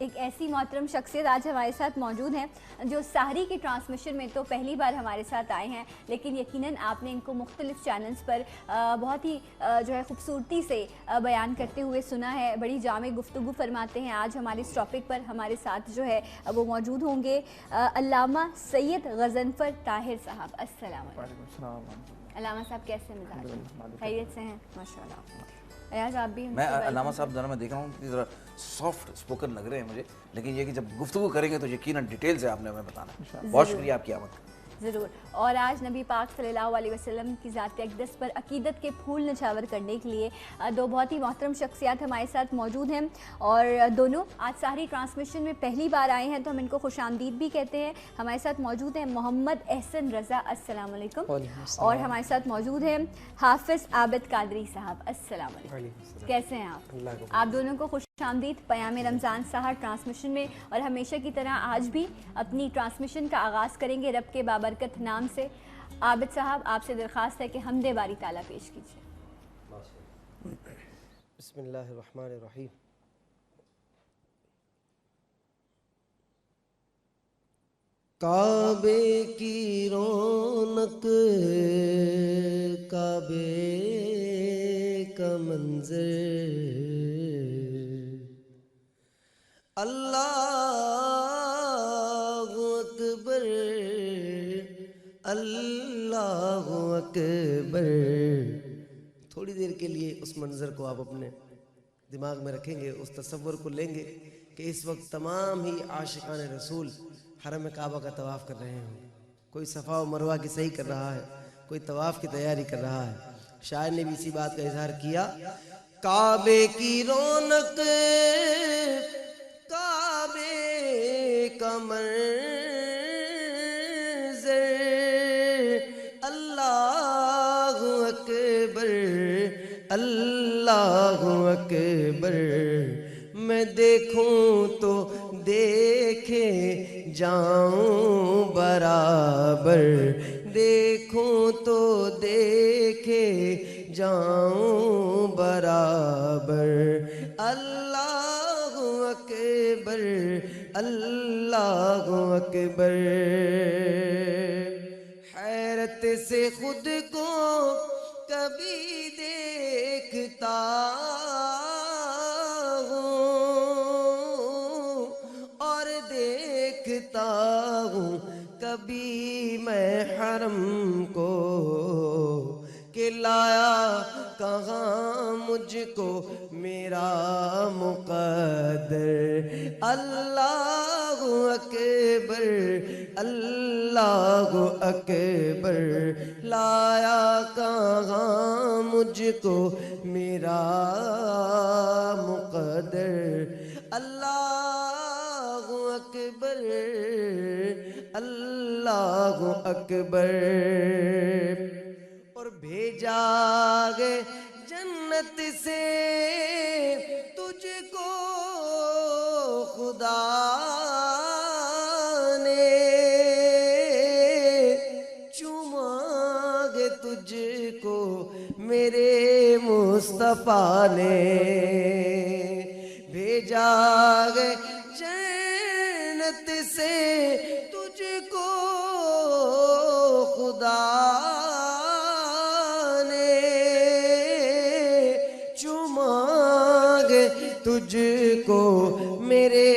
ایک ایسی محترم شخصیت آج ہمارے ساتھ موجود ہیں جو سحری کے ٹرانسمیشن میں تو پہلی بار ہمارے ساتھ آئے ہیں، لیکن یقیناً آپ نے ان کو مختلف چینلز پر بہت ہی جو ہے خوبصورتی سے بیان کرتے ہوئے سنا ہے، بڑی جامع گفتگو فرماتے ہیں۔ آج ہمارے اس ٹاپک پر ہمارے ساتھ جو ہے وہ موجود ہوں گے علامہ سید غضنفر طاہر صاحب۔ السلام علیکم۔ وعلیکم السلام۔ علامہ صاحب کیسے مزاج ہیں؟ خیریت سے ہیں؟ ماشاء اللہ۔ ریاض آپ بھی میں علامہ صاحب ذرا میں دیکھ رہا ہوں کہ ذرا سافٹ اسپوکن لگ رہے ہیں مجھے، لیکن یہ کہ جب گفتگو کریں گے تو یقیناً ڈیٹیل سے آپ نے ہمیں بتانا ہے۔ بہت شکریہ آپ کی آمد کا۔ ضرور۔ اور آج نبی پاک صلی اللہ علیہ وسلم کی ذات اقدس پر عقیدت کے پھول نچھاور کرنے کے لیے دو بہت ہی محترم شخصیات ہمارے ساتھ موجود ہیں، اور دونوں آج سحری ٹرانسمیشن میں پہلی بار آئے ہیں تو ہم ان کو خوش آمدید بھی کہتے ہیں۔ ہمارے ساتھ موجود ہیں محمد احسن رضا، السلام علیکم، اور ہمارے ساتھ موجود ہیں حافظ عابد قادری صاحب، السلام علیکم۔ کیسے ہیں آپ؟ آپ دونوں کو خوش آمدید پیام رمضان سحر ٹرانسمیشن میں، اور ہمیشہ کی طرح آج بھی اپنی ٹرانسمیشن کا آغاز کریں گے رب کے بابرکت نام سے۔ عابد صاحب آپ سے درخواست ہے کہ حمد باری تعالیٰ پیش کیجیے۔ بسم اللہ الرحمن الرحیم۔ کعبے کی رونق، کعبے کا منظر، اللہ اکبر، اللہ اکبر۔ تھوڑی دیر کے لیے اس منظر کو آپ اپنے دماغ میں رکھیں گے، اس تصور کو لیں گے کہ اس وقت تمام ہی عاشقان رسول حرم کعبہ کا طواف کر رہے ہیں۔ کوئی صفا و مروہ کی صحیح کر رہا ہے، کوئی طواف کی تیاری کر رہا ہے۔ شاعر نے بھی اسی بات کا اظہار کیا، کعبے کی رونق، کعبے کا منظر، اللہ اکبر، اللہ اکبر۔ میں دیکھوں تو دیکھے جاؤں برابر، دیکھوں تو دیکھے جاؤں برابر، اللہ اکبر، اللہ اکبر۔ حیرت سے خود کو کبھی دیکھتا دیکھتا ہوں کبھی میں حرم کو، کہ لایا کہاں مجھ کو میرا مقدر، اللہ اکبر، اللہ اکبر۔ لایا کہاں مجھ کو میرا مقدر، اللہ اکبر، اللہ اکبر۔ اور بھیجا گے جنت سے تجھ کو خدا نے، چوما گے تجھ کو میرے مصطفیٰ نے، بھیجا گے جنت سے تجھ کو خدا نے، چوما گے تجھ کو میرے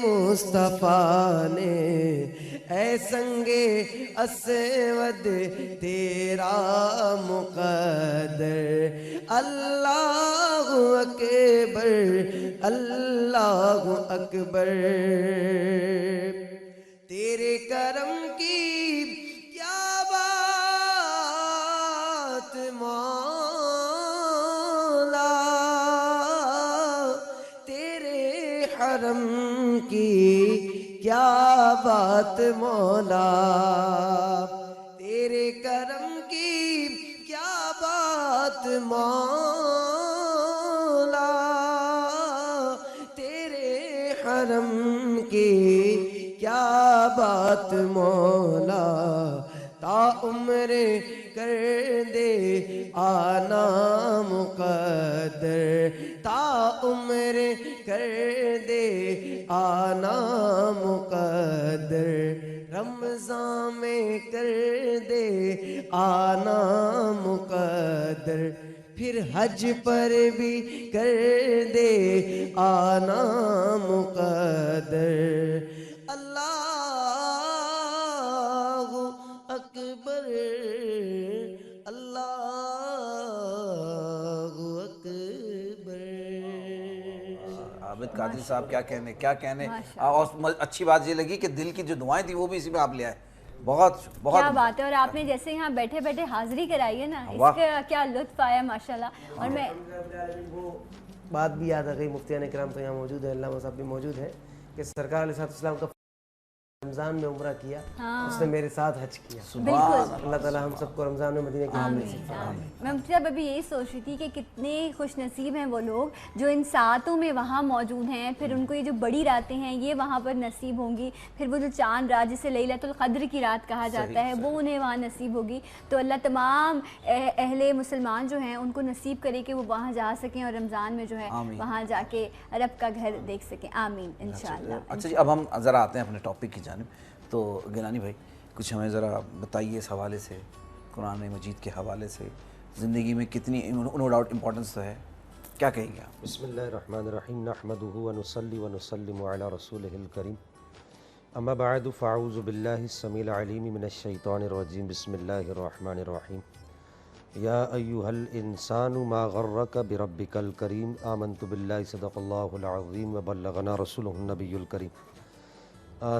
مصطفیٰ نے، اے سنگے اسود تیرا مقدر، اللہ اکبر، اللہ اکبر۔ تیرے کرم کی کیا بات مولا، تیرے حرم کی کیا بات مولا، تیرے کرم کی کیا بات مولا، تیرے حرم کی کیا بات مولا، تا عمر کر دے آنا مقدر، تا عمر کر دے آنا مقدر، رمضان میں کر دے آنا مقدر، پھر حج پر بھی کر دے آنا مقدر۔ اللہ اکبر، اللہ اکبر۔ عابد قادری صاحب کیا کہنے اور اچھی بات یہ لگی کہ دل کی جو دعائیں تھی وہ بھی اسی میں آپ لے آئے، بہت بہت کیا بات ہے۔ اور آپ نے جیسے یہاں بیٹھے بیٹھے حاضری کرائی ہے نا، اس کا کیا لطف آیا ماشاءاللہ۔ اور میں وہ بات بھی یاد آ گئی، مفتیان اکرام تو یہاں موجود ہے، علامہ صاحب بھی موجود ہے، کہ سرکار علیہ السلام کا رمضان میں عمرہ کیا، اس نے میرے ساتھ حج کیا۔ بالکل، اللہ تعالیٰ ہم سب کو رمضان میں مدینہ کی میں مفتی صاحب ابھی یہی سوچ رہی تھی کہ کتنے خوش نصیب ہیں وہ لوگ جو ان ساتوں میں وہاں موجود ہیں، پھر ان کو یہ جو بڑی راتیں ہیں یہ وہاں پر نصیب ہوں گی، پھر وہ جو چاند رات جسے لیلۃ القدر کی رات کہا جاتا ہے وہ انہیں وہاں نصیب ہوگی۔ تو اللہ تمام اہل مسلمان جو ہیں ان کو نصیب کرے کہ وہ وہاں جا سکیں اور رمضان میں جو ہے وہاں جا کے رب کا گھر دیکھ سکیں، آمین انشاءاللہ۔ اچھا جی، اب ہم ذرا آتے ہیں اپنے ٹاپک کی جانب۔ تو گیلانی بھائی کچھ ہمیں ذرا بتائیے اس حوالے سے، قرآن مجید کے حوالے سے زندگی میں کتنی نو ڈاؤٹ امپورٹنس تو ہے، کیا کہیں گے آپ؟ بسم اللہ الرحمن الرحیم، نحمدہ ونصلی ونسلم علی رسولہ الکریم، اما بعد فاعوذ باللہ السمیع العلیم من الشیطان الرجیم، بسم اللہ الرحمن الرحیم، یا ایہا الانسان ما غرک بربک الکریم، آمنت باللہ صدق اللہ العظیم وبلغنا رسولہ النبی الکریم۔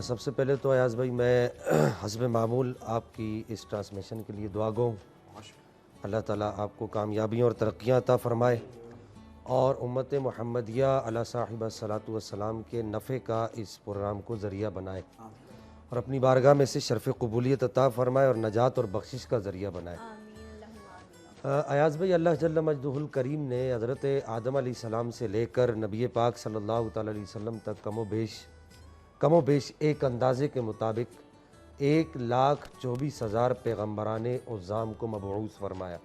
سب سے پہلے تو ایاز بھائی میں حسب معمول آپ کی اس ٹرانسمیشن کے لیے دعا گو ہوں، اللہ تعالیٰ آپ کو کامیابیاں اور ترقیاں عطا فرمائے اور امت محمدیہ علی صاحب الصلاۃ والسلام کے نفع کا اس پروگرام کو ذریعہ بنائے اور اپنی بارگاہ میں سے شرف قبولیت عطا فرمائے اور نجات اور بخشش کا ذریعہ بنائے۔ ایاز بھائی، اللہ جل مجدہ الکریم نے حضرت آدم علیہ السلام سے لے کر نبی پاک صلی اللہ تعالیٰ علیہ وسلم تک کم و بیش ایک اندازے کے مطابق 1,24,000 پیغمبران عظام کو مبعوث فرمایا،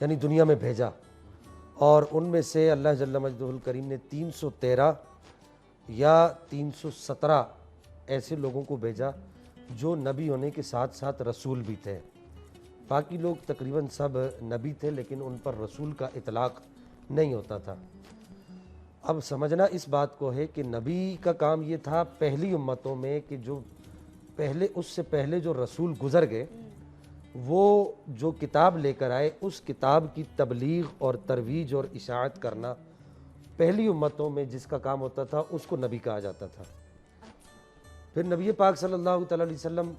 یعنی دنیا میں بھیجا، اور ان میں سے اللہ جل مجدہ الکریم نے 313 یا 317 ایسے لوگوں کو بھیجا جو نبی ہونے کے ساتھ ساتھ رسول بھی تھے۔ باقی لوگ تقریباً سب نبی تھے لیکن ان پر رسول کا اطلاق نہیں ہوتا تھا۔ اب سمجھنا اس بات کو ہے کہ نبی کا کام یہ تھا پہلی امتوں میں کہ جو اس سے پہلے جو رسول گزر گئے وہ جو کتاب لے کر آئے اس کتاب کی تبلیغ اور ترویج اور اشاعت کرنا پہلی امتوں میں جس کا کام ہوتا تھا اس کو نبی کہا جاتا تھا۔ پھر نبی پاک صلی اللہ تعالیٰ علیہ وسلم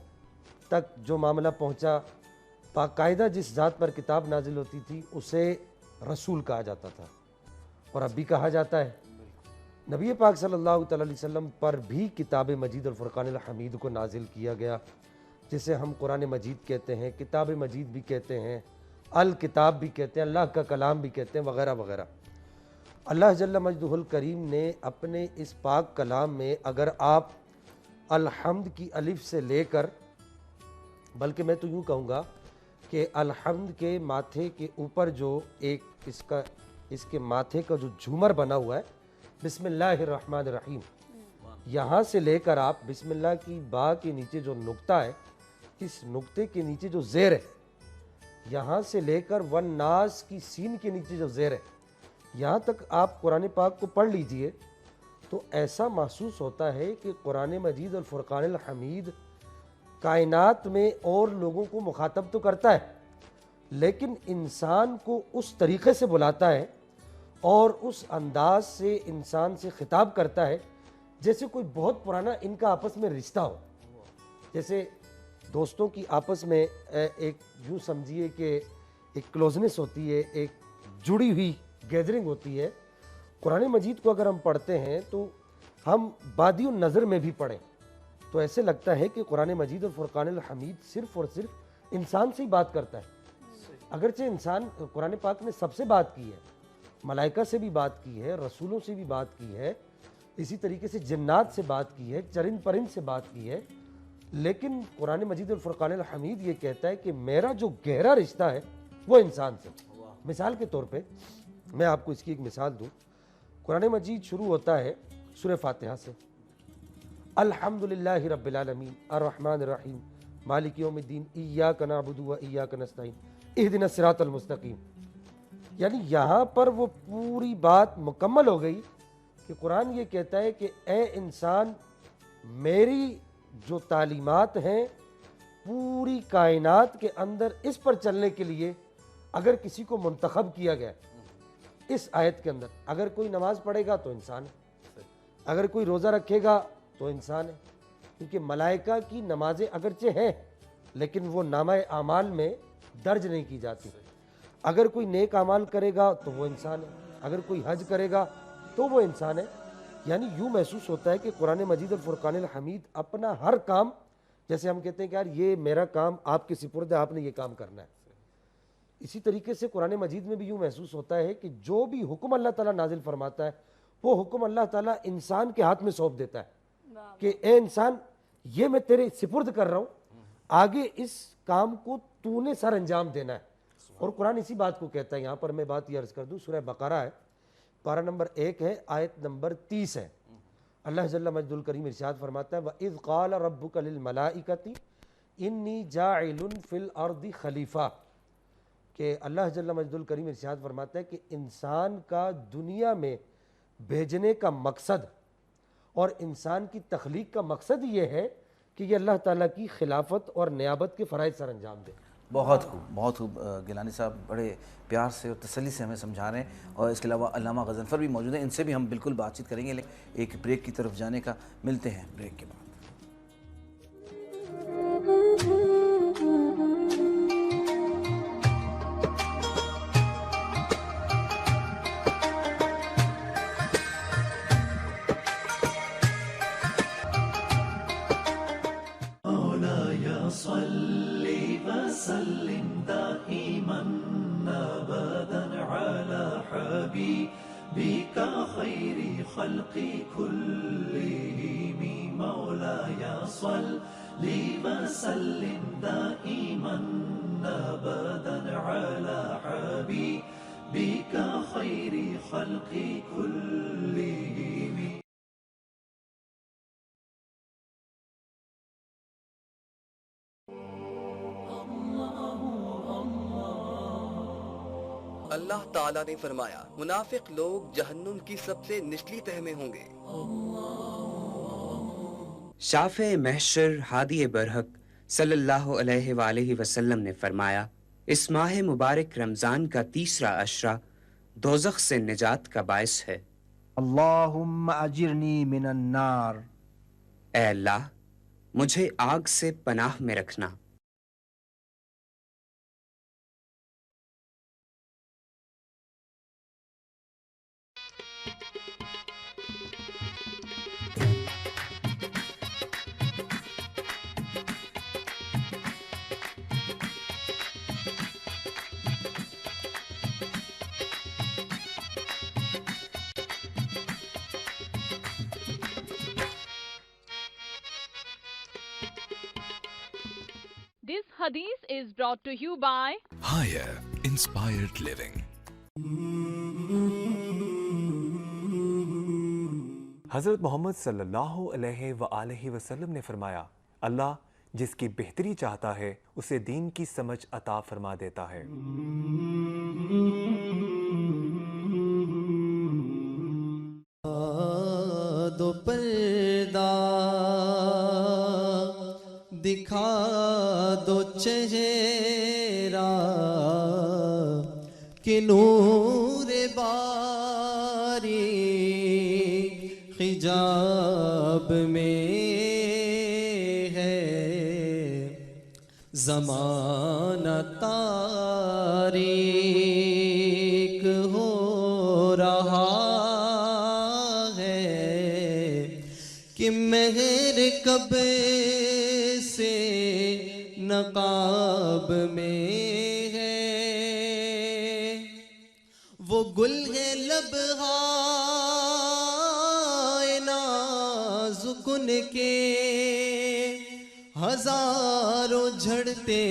تک جو معاملہ پہنچا، باقاعدہ جس ذات پر کتاب نازل ہوتی تھی اسے رسول کہا جاتا تھا اور اب بھی کہا جاتا ہے۔ نبی پاک صلی اللہ تعالیٰ علیہ وسلم پر بھی کتاب مجید الفرقان الحمید کو نازل کیا گیا، جسے ہم قرآن مجید کہتے ہیں، کتاب مجید بھی کہتے ہیں، الکتاب بھی کہتے ہیں، اللہ کا کلام بھی کہتے ہیں، وغیرہ وغیرہ۔ اللہ جل مجدہ الکریم نے اپنے اس پاک کلام میں اگر آپ الحمد کی الف سے لے کر، بلکہ میں تو یوں کہوں گا کہ الحمد کے ماتھے کے اوپر جو ایک اس کے ماتھے کا جو جھومر بنا ہوا ہے، بسم اللہ الرحمن الرحیم، یہاں سے لے کر آپ بسم اللہ کی با کے نیچے جو نقطہ ہے، اس نقطے کے نیچے جو زیر ہے، یہاں سے لے کر والناس کی سین کے نیچے جو زیر ہے، یہاں تک آپ قرآن پاک کو پڑھ لیجئے تو ایسا محسوس ہوتا ہے کہ قرآن مجید اور فرقان الحمید کائنات میں اور لوگوں کو مخاطب تو کرتا ہے لیکن انسان کو اس طریقے سے بلاتا ہے اور اس انداز سے انسان سے خطاب کرتا ہے جیسے کوئی بہت پرانا ان کا آپس میں رشتہ ہو، جیسے دوستوں کی آپس میں ایک یوں سمجھیے کہ ایک کلوزنس ہوتی ہے، ایک جڑی ہوئی گیدرنگ ہوتی ہے۔ قرآن مجید کو اگر ہم پڑھتے ہیں تو ہم بادی النظر میں بھی پڑھیں تو ایسے لگتا ہے کہ قرآن مجید اور فرقان الحمید صرف اور صرف انسان سے ہی بات کرتا ہے، اگرچہ انسان قرآن پاک نے سب سے بات کی ہے، ملائکہ سے بھی بات کی ہے، رسولوں سے بھی بات کی ہے، اسی طریقے سے جنات سے بات کی ہے، چرند پرند سے بات کی ہے، لیکن قرآن مجید الفرقان الحمید یہ کہتا ہے کہ میرا جو گہرا رشتہ ہے وہ انسان سے۔ مثال کے طور پہ میں آپ کو اس کی ایک مثال دوں، قرآن مجید شروع ہوتا ہے سورہ فاتحہ سے، الحمدللہ رب العالمین الرحمن الرحیم مالک یوم الدین ایاک نعبد و ایاک نستعین اہدنا الصراط المستقیم. یعنی یہاں پر وہ پوری بات مکمل ہو گئی کہ قرآن یہ کہتا ہے کہ اے انسان، میری جو تعلیمات ہیں پوری کائنات کے اندر اس پر چلنے کے لیے اگر کسی کو منتخب کیا گیا اس آیت کے اندر، اگر کوئی نماز پڑھے گا تو انسان ہے، اگر کوئی روزہ رکھے گا تو انسان ہے، کیونکہ ملائکہ کی نمازیں اگرچہ ہیں لیکن وہ نامہ اعمال میں درج نہیں کی جاتی. اگر کوئی نیک اعمال کرے گا تو وہ انسان ہے، اگر کوئی حج کرے گا تو وہ انسان ہے. یعنی یوں محسوس ہوتا ہے کہ قرآن مجید الفرقان الحمید اپنا ہر کام، جیسے ہم کہتے ہیں کہ یار یہ میرا کام آپ کے سپرد ہے، آپ نے یہ کام کرنا ہے، اسی طریقے سے قرآن مجید میں بھی یوں محسوس ہوتا ہے کہ جو بھی حکم اللہ تعالیٰ نازل فرماتا ہے وہ حکم اللہ تعالیٰ انسان کے ہاتھ میں سونپ دیتا ہے کہ اے انسان، یہ میں تیرے سپرد کر رہا ہوں، آگے اس کام کو تو نے سر انجام دینا ہے. اور قرآن اسی بات کو کہتا ہے. یہاں پر میں بات یہ عرض کر دوں، سورہ بقرہ ہے، پارہ نمبر 1 ہے، آیت نمبر 30 ہے. اللہ جل مجد الکریم ارشاد فرماتا ہے وَإِذْ قَالَ رَبُّكَ لِلْمَلَائِكَةِ إِنِّي جَاعِلٌ فِي الْأَرْضِ خلیفہ، کہ اللہ جل مجد الکریم ارشاد فرماتا ہے کہ انسان کا دنیا میں بھیجنے کا مقصد اور انسان کی تخلیق کا مقصد یہ ہے کہ یہ اللہ تعالیٰ کی خلافت اور نیابت کے فرائض سر انجام دے. بہت خوب گیلانی صاحب بڑے پیار سے اور تسلی سے ہمیں سمجھا رہے ہیں. اور اس کے علاوہ علامہ غضنفر بھی موجود ہیں، ان سے بھی ہم بالکل بات چیت کریں گے، لیکن ایک بریک کی طرف جانے کا ملتے ہیں بریک کے بعد. اللہ تعالیٰ نے فرمایا منافق لوگ جہنم کی سب سے نچلی تہ میں ہوں گے. شافع محشر ہادی برحق صلی اللہ علیہ وآلہ وسلم نے فرمایا اس ماہ مبارک رمضان کا تیسرا عشرہ دوزخ سے نجات کا باعث ہے. اللہم اجرنی من النار، اے اللہ مجھے آگ سے پناہ میں رکھنا. This hadith is brought to you by Higher Inspired Living. حضرت محمد صلی اللہ علیہ وآلہ وسلم نے فرمایا اللہ جس کی بہتری چاہتا ہے اسے دین کی سمجھ عطا فرما دیتا ہے. دو پردہ دکھا دو چہرہ کہ نور باری حجاب میں ہے زمانہ تاریک ہو رہا ہے کہ مہر کب سے نقاب میں ہے وہ گل ہے لبہائے نازکن کے ہزاروں جھڑتے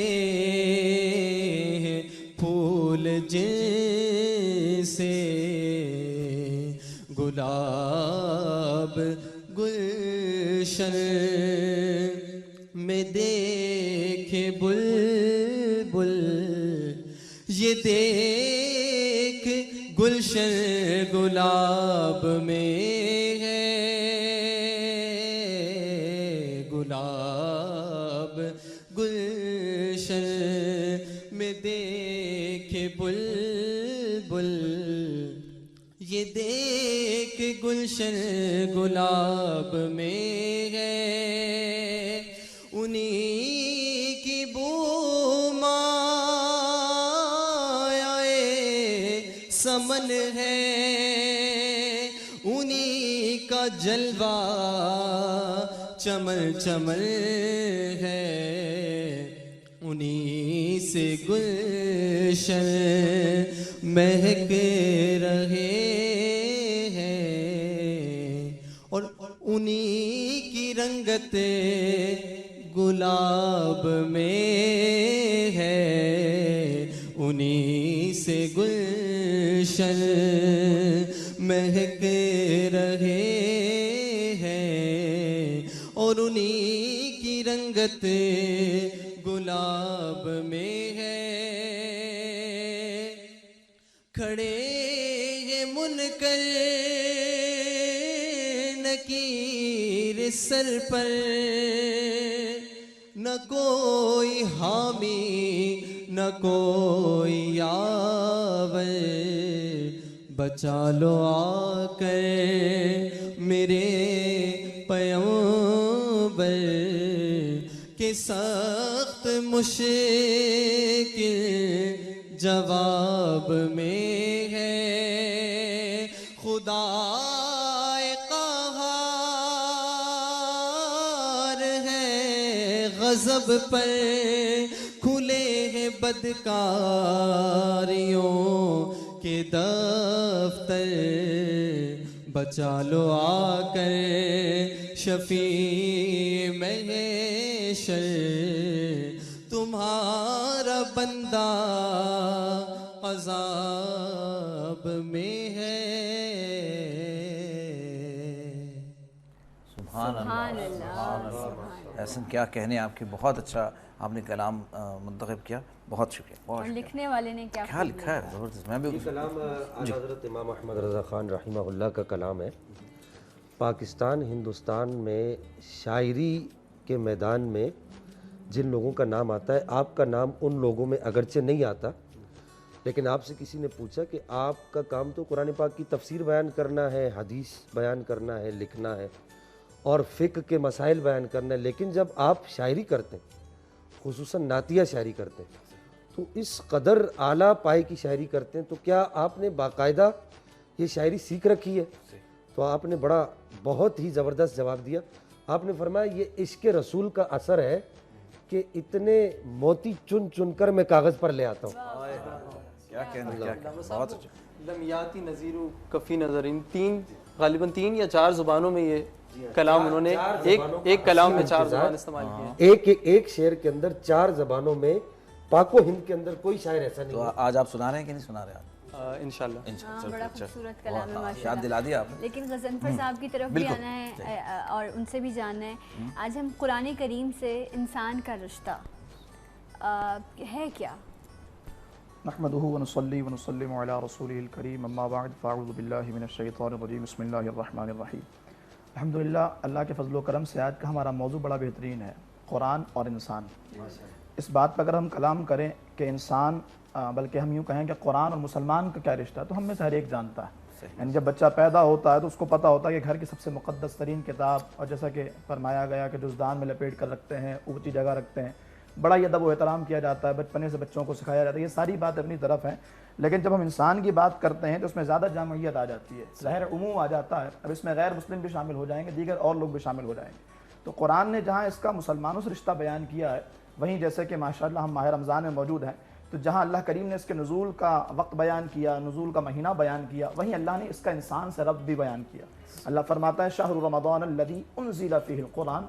پھول جیسے گلاب گلشن میں دیکھے بلبل، یہ دیکھ گلشن گلاب میں ہے، گلاب گلشن میں دیکھے بلبل، یہ دیکھ گلشن گلاب میں ہے، انہی کی بو مایائے سمن ہے، انہی کا جلوہ چمن چمن ہے، انہی سے گلشن مہک رہے ہیں، اور انہی کی رنگت گلاب میں ہے، انہی سے گلشن مہک رہے ہیں، اور انہی کی رنگت گلاب میں ہے، کھڑے ہیں منکر نکیر سر پر، نہ کوئی حامی نہ کوئی یاور، بچا لو آ کر میرے پیغمبر، کہ سخت مشکل جواب میں ہے، خدا قہار ہے غضب پر، کھلے ہیں بدکاریوں کے دفتر، بچا لو آ کر شفیع محشر، تمہارا بندہ عذاب میں ہے۔ سبحان اللہ، احسن کیا کہنے آپ کے، بہت اچھا آپ نے کلام منتخب کیا، بہت شکریہ۔ اور لکھنے والے نے کیا لکھا ہے، زبردست۔ میں بھی یہ کلام حضرت امام احمد رضا خان رحمہ اللہ کا کلام ہے۔ پاکستان ہندوستان میں شاعری کے میدان میں جن لوگوں کا نام آتا ہے، آپ کا نام ان لوگوں میں اگرچہ نہیں آتا، لیکن آپ سے کسی نے پوچھا کہ آپ کا کام تو قرآن پاک کی تفسیر بیان کرنا ہے، حدیث بیان کرنا ہے، لکھنا ہے اور فقہ کے مسائل بیان کرنا ہے، لیکن جب آپ شاعری کرتے ہیں، خصوصاً نعتیہ شاعری کرتے ہیں، تو اس قدر اعلیٰ پائے کی شاعری کرتے ہیں، تو کیا آپ نے باقاعدہ یہ شاعری سیکھ رکھی ہے؟ تو آپ نے بہت ہی زبردست جواب دیا۔ آپ نے فرمایا یہ عشق رسول کا اثر ہے کہ اتنے موتی چن چن کر میں کاغذ پر لے آتا ہوں۔ کیا کہنا، بہت اچھا۔ لمیاتی نظیر و کفی نظر، ان غالباً 3 یا 4 زبانوں میں یہ کلام انہوں نے ایک کلام میں 4 زبان استعمال کیے، ایک شعر کے اندر 4 زبانوں میں، پاک و ہند کے اندر کوئی شاعر ایسا نہیں۔ تو آج آپ سنا رہے ہیں کہ نہیں سنا رہے آپ؟ انشاءاللہ۔ بڑا خوبصورت کلام ہے ماشاءاللہ، یاد دلا دیا آپ نے۔ لیکن غضنفر صاحب کی طرف بھی آنا ہے اور ان سے بھی جاننا ہے، آج ہم قرآن کریم سے انسان کا رشتہ ہے کیا؟ نحمده ونصلي ونسلم على رسوله الكريم، اما بعد فاعوذ باللہ من الشیطان الرجیم، بسم اللہ الرحمن الرحیم۔ الحمدللہ، اللہ کے فضل و کرم سے آج کا ہمارا موضوع بڑا بہترین ہے، قرآن اور انسان۔ اس بات پر اگر ہم کلام کریں کہ انسان، بلکہ ہم یوں کہیں کہ قرآن اور مسلمان کا کیا رشتہ ہے، تو ہم میں سے ہر ایک جانتا ہے۔ یعنی جب بچہ پیدا ہوتا ہے تو اس کو پتہ ہوتا ہے کہ گھر کی سب سے مقدس ترین کتاب، اور جیسا کہ فرمایا گیا کہ جزدان میں لپیٹ کر رکھتے ہیں، اونچی جگہ رکھتے ہیں، بڑا ہی ادب و احترام کیا جاتا ہے، بچپنے سے بچوں کو سکھایا جاتا ہے، یہ ساری بات اپنی طرف ہیں۔ لیکن جب ہم انسان کی بات کرتے ہیں تو اس میں زیادہ جامعیت آ جاتی ہے، ظاہر عموم آ جاتا ہے۔ اب اس میں غیر مسلم بھی شامل ہو جائیں گے، دیگر اور لوگ بھی شامل ہو جائیں گے۔ تو قرآن نے جہاں اس کا مسلمانوں سے رشتہ بیان کیا ہے، وہیں جیسے کہ ماشاءاللہ ہم ماہ رمضان میں موجود ہیں، تو جہاں اللہ کریم نے اس کے نزول کا وقت بیان کیا، نزول کا مہینہ بیان کیا، وہیں اللہ نے اس کا انسان سے ربط بھی بیان کیا۔ اللہ فرماتا ہے شہر رمضان الذی انزل فیہ القرآن،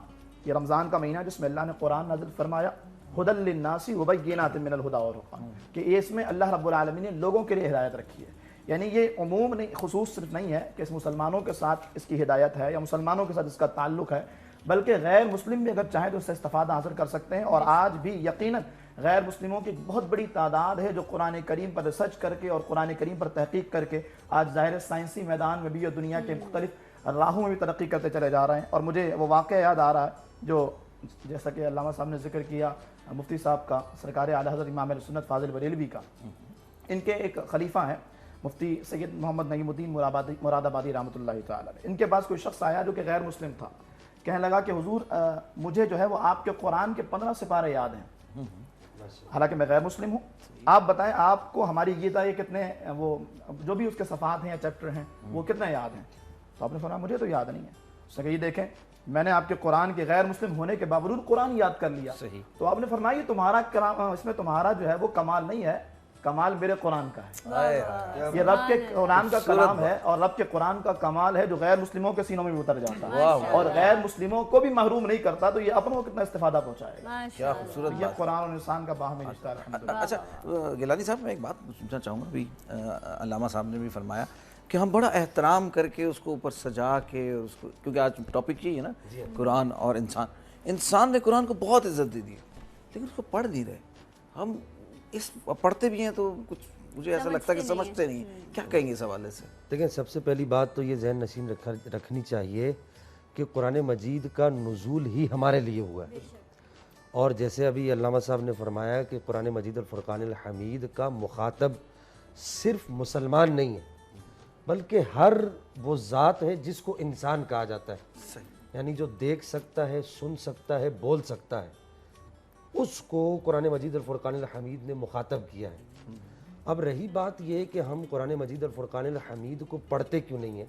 یہ رمضان کا مہینہ جس میں اللہ نے قرآن نازل فرمایا، ہدی للناس وبینات من الہدی والفرقان، کہ اس میں اللہ رب العالمین نے لوگوں کے لیے ہدایت رکھی ہے۔ یعنی یہ عموم نہیں، خصوص صرف نہیں ہے کہ اس مسلمانوں کے ساتھ اس کی ہدایت ہے یا مسلمانوں کے ساتھ اس کا تعلق ہے، بلکہ غیر مسلم بھی اگر چاہیں تو اس سے استفادہ حاصل کر سکتے ہیں. اور آج بھی یقیناً غیر مسلموں کی بہت بڑی تعداد ہے جو قرآن کریم پر ریسرچ کر کے اور قرآن کریم پر تحقیق کر کے آج ظاہر سائنسی میدان میں بھی اور دنیا کے مختلف راہوں میں بھی ترقی کرتے چلے جا رہے ہیں. اور مجھے وہ واقعہ یاد آ رہا ہے جو جیسا کہ علامہ صاحب نے ذکر کیا مفتی صاحب کا، سرکار اعلیٰ حضرت امام اہل سنت فاضل بریلوی کا. ان کے ایک خلیفہ ہیں مفتی سید محمد نعیم الدین مراد آبادی رحمۃ اللہ تعالی علیہ. ان کے پاس کوئی شخص آیا جو کہ غیر مسلم تھا، کہنے لگا کہ حضور مجھے جو ہے وہ آپ کے قرآن کے 15 سپارے یاد ہیں، حالانکہ میں غیر مسلم ہوں. آپ بتائیں آپ کو ہماری گیتا یہ کتنے وہ جو بھی اس کے صفحات ہیں یا چیپٹر ہیں وہ کتنے یاد ہیں؟ تو آپ نے فرمایا مجھے تو یاد نہیں ہے. اس نے کہا یہ دیکھیں میں نے آپ کے قرآن کے غیر مسلم ہونے کے باوجود قرآن یاد کر لیا. تو آپ نے فرمایا یہ تمہارا اس میں تمہارا جو ہے وہ کمال نہیں ہے، کمال میرے قرآن کا ہے. یہ رب کے قرآن کا کلام ہے اور رب کے قرآن کا کمال ہے جو غیر مسلموں کے سینوں میں بھی اتر جاتا ہے اور غیر مسلموں کو بھی محروم نہیں کرتا. تو یہ اپنوں کو کتنا استفادہ پہنچائے گا. کیا خوبصورت یہ قرآن اور انسان کا باہمی رشتہ ہے الحمدللہ. اچھا گیلانی صاحب میں ایک بات پوچھنا چاہوں گا، ابھی علامہ صاحب نے بھی فرمایا کہ ہم بڑا احترام کر کے اس کو اوپر سجا کے اس کو، کیونکہ آج ٹاپک یہی ہے نا قرآن اور انسان نے قرآن کو بہت عزت دے دی لیکن اس کو پڑھ نہیں رہے. ہم اس پڑھتے بھی ہیں تو کچھ مجھے ایسا لگتا ہے کہ سمجھتے نہیں. کیا کہیں گے اس حوالے سے؟ دیکھیں سب سے پہلی بات تو یہ ذہن نشین رکھنی چاہیے کہ قرآن مجید کا نزول ہی ہمارے لیے ہوا ہے. اور جیسے ابھی علامہ صاحب نے فرمایا کہ قرآن مجید الفرقان الحمید کا مخاطب صرف مسلمان نہیں ہے بلکہ ہر وہ ذات ہے جس کو انسان کہا جاتا ہے. یعنی جو دیکھ سکتا ہے، سن سکتا ہے، بول سکتا ہے، اس کو قرآن مجید الفرقان الحمید نے مخاطب کیا ہے. اب رہی بات یہ کہ ہم قرآن مجید الفرقان الحمید کو پڑھتے کیوں نہیں ہیں،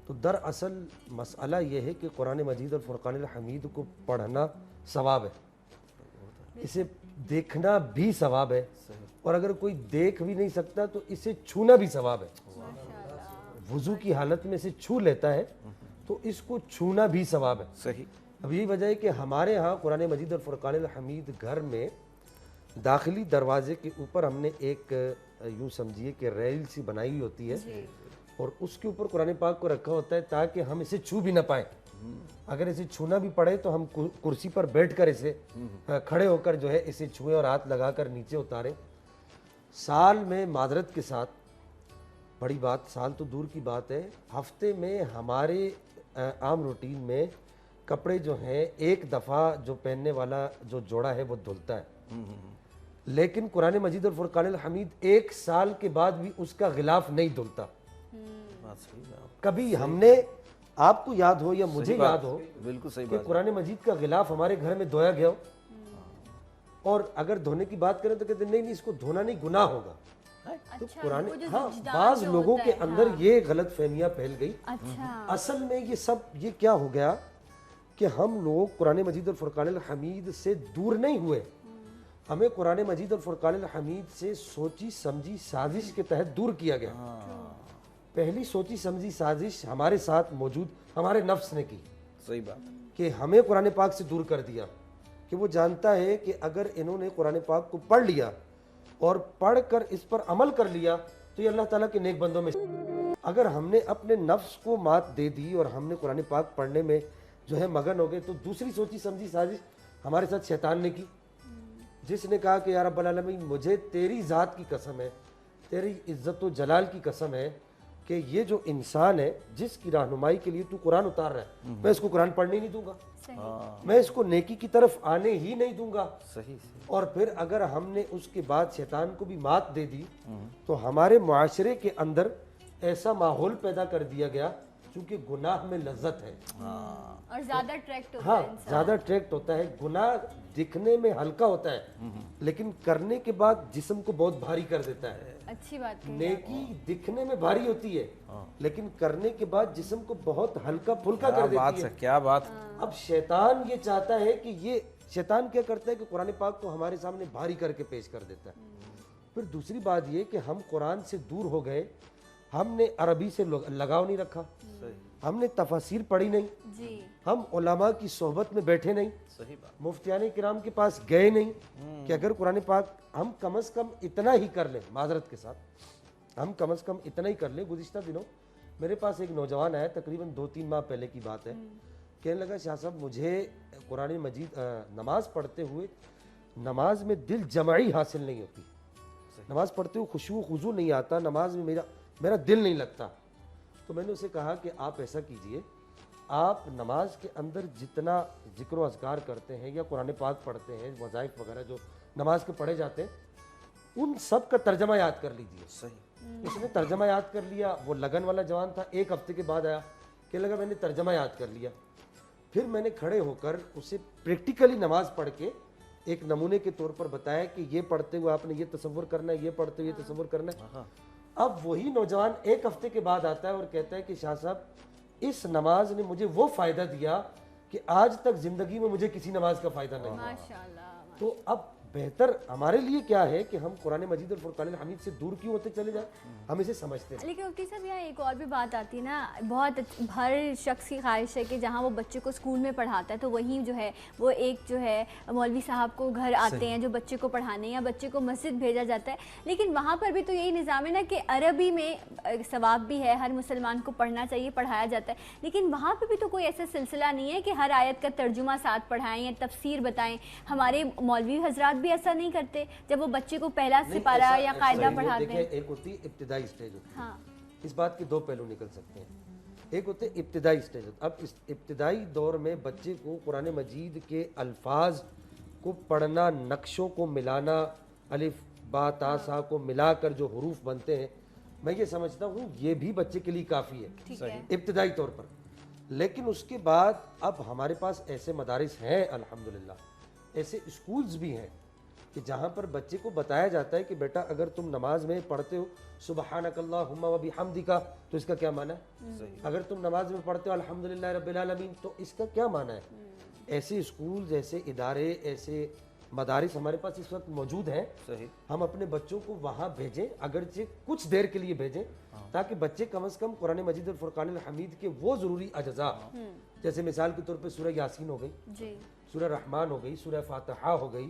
تو دراصل مسئلہ یہ ہے کہ قرآن مجید الفرقان الحمید کو پڑھنا ثواب ہے، اسے دیکھنا بھی ثواب ہے، اور اگر کوئی دیکھ بھی نہیں سکتا تو اسے چھونا بھی ثواب ہے. وضو کی حالت میں اسے چھو لیتا ہے تو اس کو چھونا بھی ثواب ہے. صحیح. اب یہی وجہ ہے کہ ہمارے ہاں قرآن مجید الفرقان الحمید گھر میں داخلی دروازے کے اوپر ہم نے ایک یوں سمجھیے کہ ریل سی بنائی ہوئی ہوتی ہے اور اس کے اوپر قرآن پاک کو رکھا ہوتا ہے تاکہ ہم اسے چھو بھی نہ پائیں. اگر اسے چھونا بھی پڑے تو ہم کرسی پر بیٹھ کر اسے کھڑے ہو کر جو ہے اسے چھوئیں اور ہاتھ لگا کر نیچے اتاریں. سال میں معذرت کے ساتھ، بڑی بات سال تو دور کی بات ہے، ہفتے میں ہمارے عام روٹین میں کپڑے جو ہیں ایک دفعہ جو پہننے والا جو جوڑا ہے وہ دھلتا ہے، لیکن قرآن مجید الفرقان الحمید ایک سال کے بعد بھی اس کا غلاف نہیں دھلتا. کبھی ہم نے، آپ کو یاد ہو یا مجھے یاد ہو کہ قرآن مجید کا غلاف ہمارے گھر میں دھویا گیا ہو، اور اگر دھونے کی بات کریں تو کہتے ہیں نہیں اس کو دھونا نہیں، گناہ ہوگا. تو قرآن، ہاں بعض لوگوں کے اندر یہ غلط فہمیاں پھیل گئی. اصل میں یہ سب یہ کیا ہو گیا کہ ہم لوگ قرآن مجید الفرقان الحمید سے دور نہیں ہوئے، ہمیں قرآن مجید الفرقان الحمید سے سوچی سمجھی سازش کے تحت دور کیا گیا. پہلی سوچی سمجھی سازش ہمارے ساتھ موجود ہمارے نفس نے کی. صحیح بات کہ ہمیں قرآن پاک سے دور کر دیا، کہ وہ جانتا ہے کہ اگر انہوں نے قرآن پاک کو پڑھ لیا اور پڑھ کر اس پر عمل کر لیا تو یہ اللہ تعالیٰ کے نیک بندوں میں. اگر ہم نے اپنے نفس کو مات دے دی اور ہم نے قرآن پاک پڑھنے میں جو ہے مگن ہو گئے، تو دوسری سوچی سمجھی سازش ہمارے ساتھ شیطان نے کی، جس نے کہا کہ یا رب العالمین مجھے تیری ذات کی قسم ہے، تیری عزت و جلال کی قسم ہے کہ یہ جو انسان ہے جس کی رہنمائی کے لیے تو قرآن اتار رہا ہے، میں اس کو قرآن پڑھنے نہیں دوں گا، میں اس کو نیکی کی طرف آنے ہی نہیں دوں گا. اور پھر اگر ہم نے اس کے بعد شیطان کو بھی مات دے دی تو ہمارے معاشرے کے اندر ایسا ماحول پیدا کر دیا گیا، چونکہ گناہ میں لذت ہے اور زیادہ ٹریکٹ ہوتا ہاں ہے انسان. زیادہ ٹریکٹ ہوتا ہے. گناہ دکھنے میں ہلکا ہوتا ہے لیکن کرنے کے بعد جسم کو بہت بھاری کر دیتا ہے. اچھی بات کہی. نیکی دکھنے میں بھاری ہوتی ہے لیکن کرنے کے بعد جسم کو بہت ہلکا پھلکا کر دیتی ہے. کیا بات. اب شیطان یہ چاہتا ہے کہ یہ شیطان کیا کرتا ہے کہ قرآن پاک کو ہمارے سامنے بھاری کر کے پیش کر دیتا ہے. پھر دوسری بات یہ کہ ہم قرآن سے دور ہو گئے، ہم نے عربی سے لگاؤ نہیں رکھا، ہم نے تفاسیر پڑھی نہیں، ہم علماء کی صحبت میں بیٹھے نہیں، مفتیان کرام کے پاس گئے نہیں کہ اگر قرآن پاک ہم کم از کم اتنا ہی کر لیں معذرت کے ساتھ ہم کم از کم اتنا ہی کر لیں. گزشتہ دنوں میرے پاس ایک نوجوان آیا, تقریباً 2-3 ماہ پہلے کی بات ہے, کہنے لگا شاہ صاحب مجھے قرآن مجید نماز پڑھتے ہوئے نماز میں دل جمعی حاصل نہیں ہوتی, نماز پڑھتے ہوئے خشوع و خضوع نہیں آتا, نماز میں میرا دل نہیں لگتا. تو میں نے اسے کہا کہ آپ ایسا کیجئے, آپ نماز کے اندر جتنا ذکر و اذکار کرتے ہیں یا قرآن پاک پڑھتے ہیں, وظائف وغیرہ جو نماز کے پڑھے جاتے ہیں, ان سب کا ترجمہ یاد کر لیجئے. صحیح. اس نے ترجمہ یاد کر لیا. وہ لگن والا جوان تھا, 1 ہفتے کے بعد آیا کہ لگا میں نے ترجمہ یاد کر لیا. پھر میں نے کھڑے ہو کر اسے پریکٹیکلی نماز پڑھ کے ایک نمونے کے طور پر بتایا کہ یہ پڑھتے ہوئے آپ نے یہ تصور کرنا ہے, یہ پڑھتے ہوئے یہ تصور کرنا ہے. اب وہی نوجوان 1 ہفتے کے بعد آتا ہے اور کہتا ہے کہ شاہ صاحب اس نماز نے مجھے وہ فائدہ دیا کہ آج تک زندگی میں مجھے کسی نماز کا فائدہ نہیں. ماشاءاللہ. تو اب بہتر ہمارے لیے کیا ہے کہ ہم قرآن مجید اور فرقان الحمید سے دور کیوں ہوتے چلے جائیں, ہم اسے سمجھتے ہیں. لیکن مفتی صاحب یہاں ایک اور بھی بات آتی ہے نا, بہت ہر شخص کی خواہش ہے کہ جہاں وہ بچے کو اسکول میں پڑھاتا ہے تو وہیں جو ہے وہ ایک جو ہے مولوی صاحب کو گھر آتے ہیں جو بچے کو پڑھانے, یا بچے کو مسجد بھیجا جاتا ہے. لیکن وہاں پر بھی تو یہی نظام ہے نا کہ عربی میں ثواب بھی ہے, ہر مسلمان کو پڑھنا چاہیے, پڑھایا جاتا ہے. لیکن وہاں پہ بھی تو کوئی ایسا سلسلہ نہیں ہے کہ ہر آیت کا ترجمہ ساتھ پڑھائیں یا تفسیر بتائیں. ہمارے مولوی حضرات بھی ایسا نہیں کرتے جب وہ بچے کو پہلا سپارہ یا قاعدہ پڑھاتے ہیں. ایک ہوتی ہے ابتدائی سٹیج ہوتی ہے, اس بات کے 2 پہلو نکل سکتے ہیں. ایک ہوتے ابتدائی سٹیج. اب اس ابتدائی دور میں بچے کو قرآن مجید کے الفاظ کو پڑھنا, نقشوں کو ملانا, الف با تا سا کو ملا کر جو حروف بنتے ہیں, میں یہ سمجھتا ہوں یہ بھی بچے کے لیے کافی ہے ابتدائی طور پر. لیکن اس کے بعد اب ہمارے پاس ایسے مدارس ہیں الحمدللہ, ایسے اسکولز بھی ہیں کہ جہاں پر بچے کو بتایا جاتا ہے کہ بیٹا اگر تم نماز میں پڑھتے ہو سبحانک اللہم و بحمدک تو اس کا کیا معنی ہے, اگر تم نماز میں پڑھتے ہو الحمدللہ رب العالمین تو اس کا کیا معنی ہے. ایسے اسکولز, ایسے ادارے, ایسے مدارس ہمارے پاس اس وقت موجود ہیں. ہم اپنے بچوں کو وہاں بھیجیں, اگرچہ کچھ دیر کے لیے بھیجیں, تاکہ بچے کم از کم قرآن مجید اور فرقان الحمید کے وہ ضروری اجزاء, جیسے مثال کے طور پہ سورہ یاسین ہو گئی, سورہ رحمان ہو گئی, سورہ فاتحہ ہو گئی,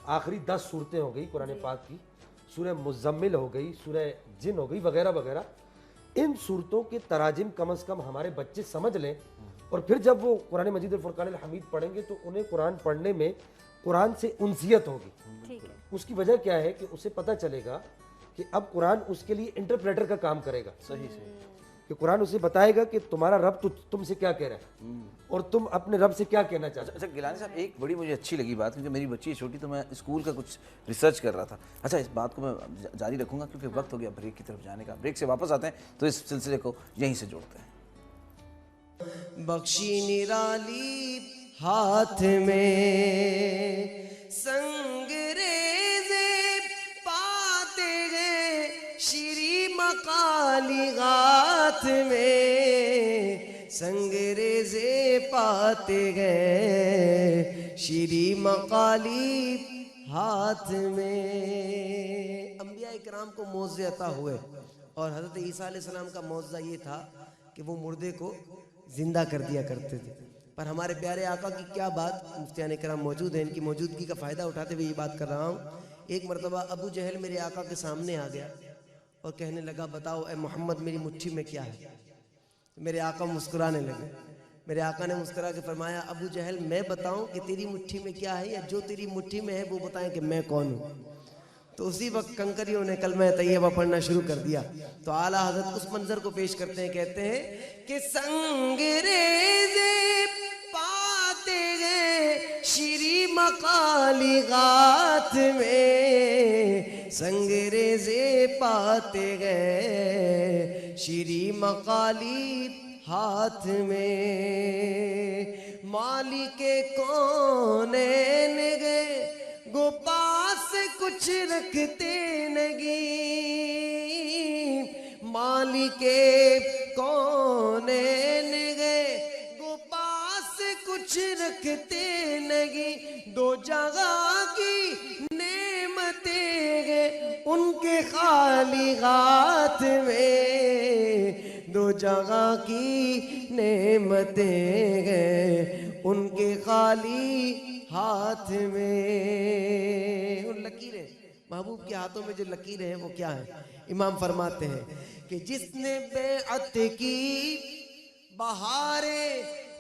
آخری 10 صورتیں ہو گئی قرآن پاک کی, سورہ مزمل ہو گئی, سورہ جن ہو گئی, وغیرہ وغیرہ. ان صورتوں کے تراجم کم از کم ہمارے بچے سمجھ لیں, اور پھر جب وہ قرآن مجید اور فرقان الحمید پڑھیں گے تو انہیں قرآن پڑھنے میں قرآن سے انسیت ہوگی. اس کی وجہ کیا ہے کہ اسے پتہ چلے گا کہ اب قرآن اس کے لیے انٹرپریٹر کا کام کرے گا. کہ قرآن اسے بتائے گا کہ تمہارا رب تم سے کیا کہہ رہا ہے اور تم اپنے رب سے کیا کہنا چاہتے. اچھا گیلانی صاحب, ایک بڑی مجھے اچھی لگی بات, کیونکہ میری بچی چھوٹی تو میں اسکول کا کچھ ریسرچ کر رہا تھا. اچھا اس بات کو میں جاری رکھوں گا کیونکہ وقت ہو گیا بریک کی طرف جانے کا. بریک سے واپس آتے ہیں تو اس سلسلے کو یہیں سے جوڑتے ہیں. بخشی نرالی ہاتھ میں سنگریزے پاتے گئے, شری مقالی ہاتھ میں سنگریزے پاتے گئے, شری مقالی ہاتھ میں. انبیاء کرام کو معجزے عطا ہوئے, اور حضرت عیسیٰ علیہ السلام کا معجزہ یہ تھا کہ وہ مردے کو زندہ کر دیا کرتے تھے. پر ہمارے پیارے آقا کی کیا بات, مفتیان کرام موجود ہیں, ان کی موجودگی کا فائدہ اٹھاتے ہوئے یہ بات کر رہا ہوں. ایک مرتبہ ابو جہل میرے آقا کے سامنے آ گیا اور کہنے لگا بتاؤ اے محمد میری مٹھی میں کیا ہے. میرے آقا مسکرانے لگے. میرے آقا نے مسکرا کے فرمایا ابو جہل میں بتاؤں کہ تیری مٹھی میں کیا ہے, یا جو تیری مٹھی میں ہے وہ بتائیں کہ میں کون ہوں. تو اسی وقت کنکریوں نے کلمہ طیبہ پڑھنا شروع کر دیا. تو اعلیٰ حضرت اس منظر کو پیش کرتے ہیں, کہتے ہیں کہ سنگریزے پاتے گئے شری مقالی ہاتھ میں, سنگریزے پاتے گئے شری مقالی ہاتھ میں. مالک کونین گئے گو پاس کچھ رکھتے نگی, مالک کونین گئے گو پاس کچھ رکھتے نگی. دو جگہ کی نعمتیں گئے ان کے خالی ہاتھ میں, دو جگہ کی نعمتیں گئے ان کے خالی ہاتھ میں. لکیریں محبوب کے ہاتھوں میں جو لکیر ہے وہ کیا ہے؟ امام فرماتے ہیں کہ جس نے بیعت کی بہار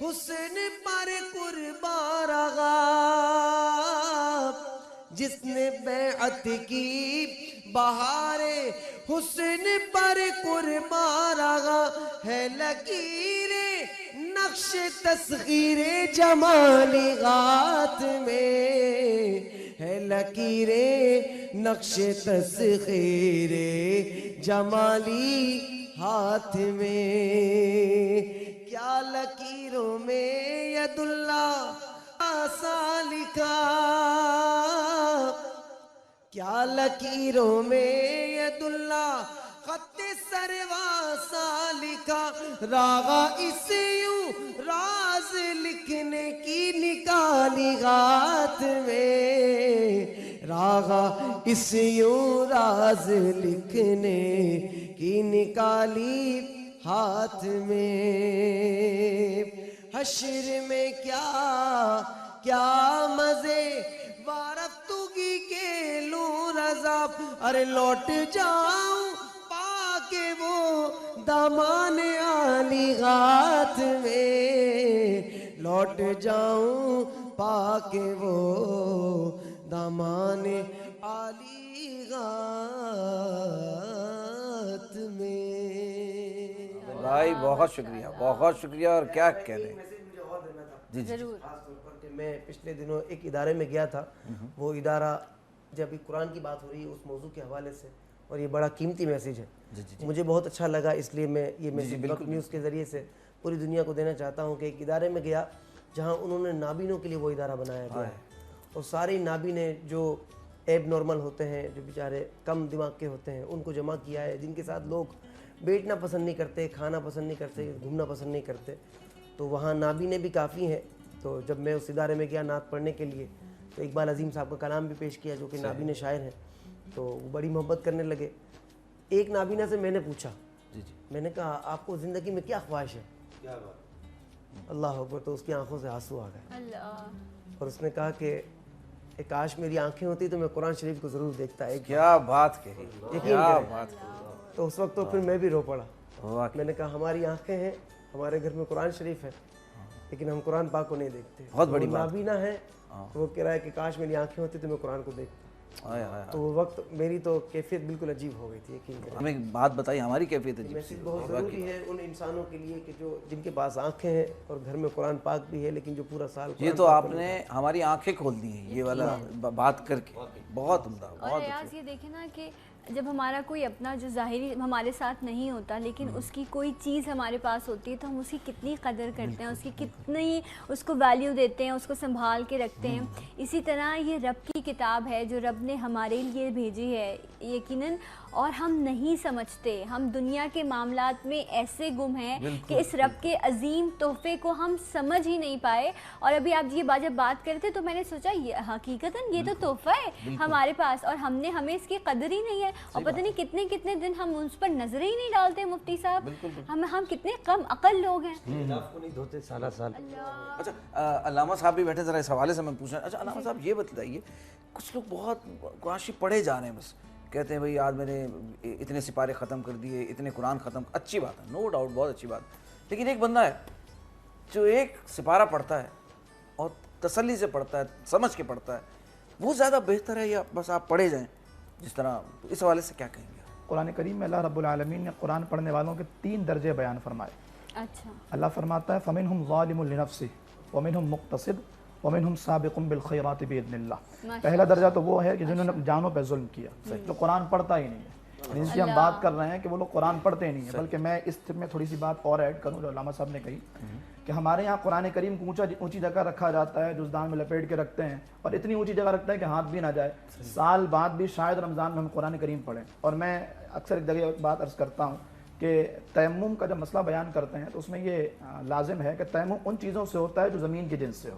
حسن پر قربان رہا، جس نے بیعت کی بہار حسن پر قربان رہا، ہے لکیر نقش تصغیر جمالی ہاتھ میں، ہے لکیر نقش تصغیر جمالی ہاتھ میں، کیا لکیروں میں ید اللہ سا لکھا، کیا لکیروں میں ید اللہ خط سروا سا لکھا، راغا اس یوں راز لکھنے کی نکالی ہاتھ میں، راغا اس یوں راز لکھنے کی نکالی ہاتھ میں، حشر میں کیا مزے وارفتگی کے لوں رضا، ارے لوٹ جاؤں پاکے وہ دامان عالی ہاتھ میں، لوٹ جاؤں پاکے وہ دامان عالی ہاتھ میں۔ بھائی بہت شکریہ اور کیا کہہ رہے ہیں۔ جی ضرور میں پچھلے دنوں ایک ادارے میں گیا تھا، وہ ادارہ جب قرآن کی بات ہو رہی ہے اس موضوع کے حوالے سے، اور یہ بڑا قیمتی میسیج ہے، مجھے بہت اچھا لگا، اس لیے میں یہ میسیج وقت نیوز کے ذریعے سے پوری دنیا کو دینا چاہتا ہوں کہ ایک ادارے میں گیا جہاں انہوں نے نابینوں کے لیے وہ ادارہ بنایا گیا ہے، اور سارے نابینے جو ایب نارمل ہوتے ہیں، جو بیچارے کم دماغ کے ہوتے ہیں، ان کو جمع کیا ہے، جن کے ساتھ لوگ بیٹھنا پسند نہیں کرتے، کھانا پسند نہیں کرتے، گھومنا پسند نہیں کرتے، تو وہاں نابینے بھی کافی ہیں۔ تو جب میں اس ادارے میں گیا نعت پڑھنے کے لیے تو اقبال عظیم صاحب کا کلام بھی پیش کیا جو کہ نابینے شاعر ہیں، تو وہ بڑی محبت کرنے لگے۔ ایک نابینا سے میں نے پوچھا، میں نے کہا آپ کو زندگی میں کیا خواہش ہے؟ اللہ اکبر، تو اس کی آنکھوں سے آنسو آ گئے، اور اس نے کہا کہ کاش میری آنکھیں ہوتی تو میں قرآن شریف کو ضرور دیکھتا ہے۔ کیا بات کہی، کیا بات کہی۔ تو اس وقت تو پھر میں بھی رو پڑا، میں نے کہا ہماری آنکھیں ہیں، ہمارے گھر میں قرآن شریف ہے، لیکن ہم قرآن پاک کو نہیں دیکھتے۔ بہت بڑی بات۔ نابینا ہے، وہ کہہ رہا ہے کہ کاش میری آنکھیں ہوتی تو میں قرآن کو دیکھتا۔ تو وہ وقت میری تو کیفیت بالکل عجیب ہو گئی تھی، یقین کریں۔ ہمیں بات بتائی، ہماری کیفیت عجیب میسیج بہت ضروری ہے ان انسانوں کے لیے کہ جن کے پاس آنکھیں ہیں اور گھر میں قرآن پاک بھی ہے، لیکن جو پورا سال یہ تو آپ نے ہماری آنکھیں کھول دی ہیں یہ والا بات کر کے، بہت عمدہ، اور ریاض یہ دیکھیں نا کہ جب ہمارا کوئی اپنا جو ظاہری ہمارے ساتھ نہیں ہوتا لیکن اس کی کوئی چیز ہمارے پاس ہوتی ہے تو ہم اس کی کتنی قدر کرتے ہیں، اس کی کتنی اس کو ویلیو دیتے ہیں، اس کو سنبھال کے رکھتے ہیں۔ اسی طرح یہ رب کی کتاب ہے جو رب نے ہمارے لیے بھیجی ہے یقیناً، اور ہم نہیں سمجھتے، ہم دنیا کے معاملات میں ایسے گم ہیں کہ اس رب کے عظیم تحفے کو ہم سمجھ ہی نہیں پائے۔ اور ابھی آپ جب بات کرتے تو میں نے سوچا حقیقتاً یہ تو تحفہ ہے ہمارے پاس، اور ہمیں اس کی قدر ہی نہیں ہے، اور پتہ نہیں کتنے دن ہم اس پر نظر ہی نہیں ڈالتے۔ مفتی صاحب ہم کتنے کم عقل لوگ ہیں، نہیں دھوتے سالہ سال۔ اچھا علامہ صاحب بھی بیٹھے، ذرا اس حوالے سے میں پوچھنا۔ اچھا علامہ صاحب یہ بتائیے، کچھ لوگ بہت قرآن شریف پڑھے جا رہے ہیں، بس کہتے ہیں بھئی آج میں نے اتنے سپارے ختم کر دیے، اتنے قرآن ختم، اچھی بات ہے، نو ڈاؤٹ، بہت اچھی بات، لیکن ایک بندہ ہے جو ایک سپارہ پڑھتا ہے اور تسلی سے پڑھتا ہے، سمجھ کے پڑھتا ہے، وہ زیادہ بہتر ہے یا بس آپ پڑھے جائیں جس طرح؟ اس حوالے سے کیا کہیں گے؟ قرآن کریم میں اللہ رب العالمین نے قرآن پڑھنے والوں کے 3 درجے بیان فرمائے۔ اچھا، اللہ فرماتا ہے فَمِنْهُمْ ظَالِمٌ لِنَفْسِهِ وَمِنْهُمْ مُقْتَصِدٌ وَمِنْهُمْ سَابِقٌ بِالْخَيْرَاتِ بِإِذْنِ اللَّهِ۔ پہلا درجہ تو وہ ہے کہ جنہوں نے جانوں پہ ظلم کیا، جو قرآن پڑھتا ہی نہیں ہے، جن کی ہم بات کر رہے ہیں کہ وہ لوگ قرآن پڑھتے ہی نہیں ہیں۔ بلکہ میں اس میں تھوڑی سی بات اور ایڈ کروں جو علامہ صاحب نے کہی کہ ہمارے یہاں قرآن کریم کو اونچی جگہ رکھا جاتا ہے، جزدان میں لپیٹ کے رکھتے ہیں، اور اتنی اونچی جگہ رکھتے ہیں کہ ہاتھ بھی نہ جائے، سال بعد بھی شاید رمضان میں ہم قرآن کریم پڑھیں۔ اور میں اکثر ایک جگہ بات عرض کرتا ہوں کہ تیمم کا جب مسئلہ بیان کرتے ہیں تو اس میں یہ لازم ہے کہ تیمم ان چیزوں سے ہوتا ہے جو زمین کی جنس سے ہو،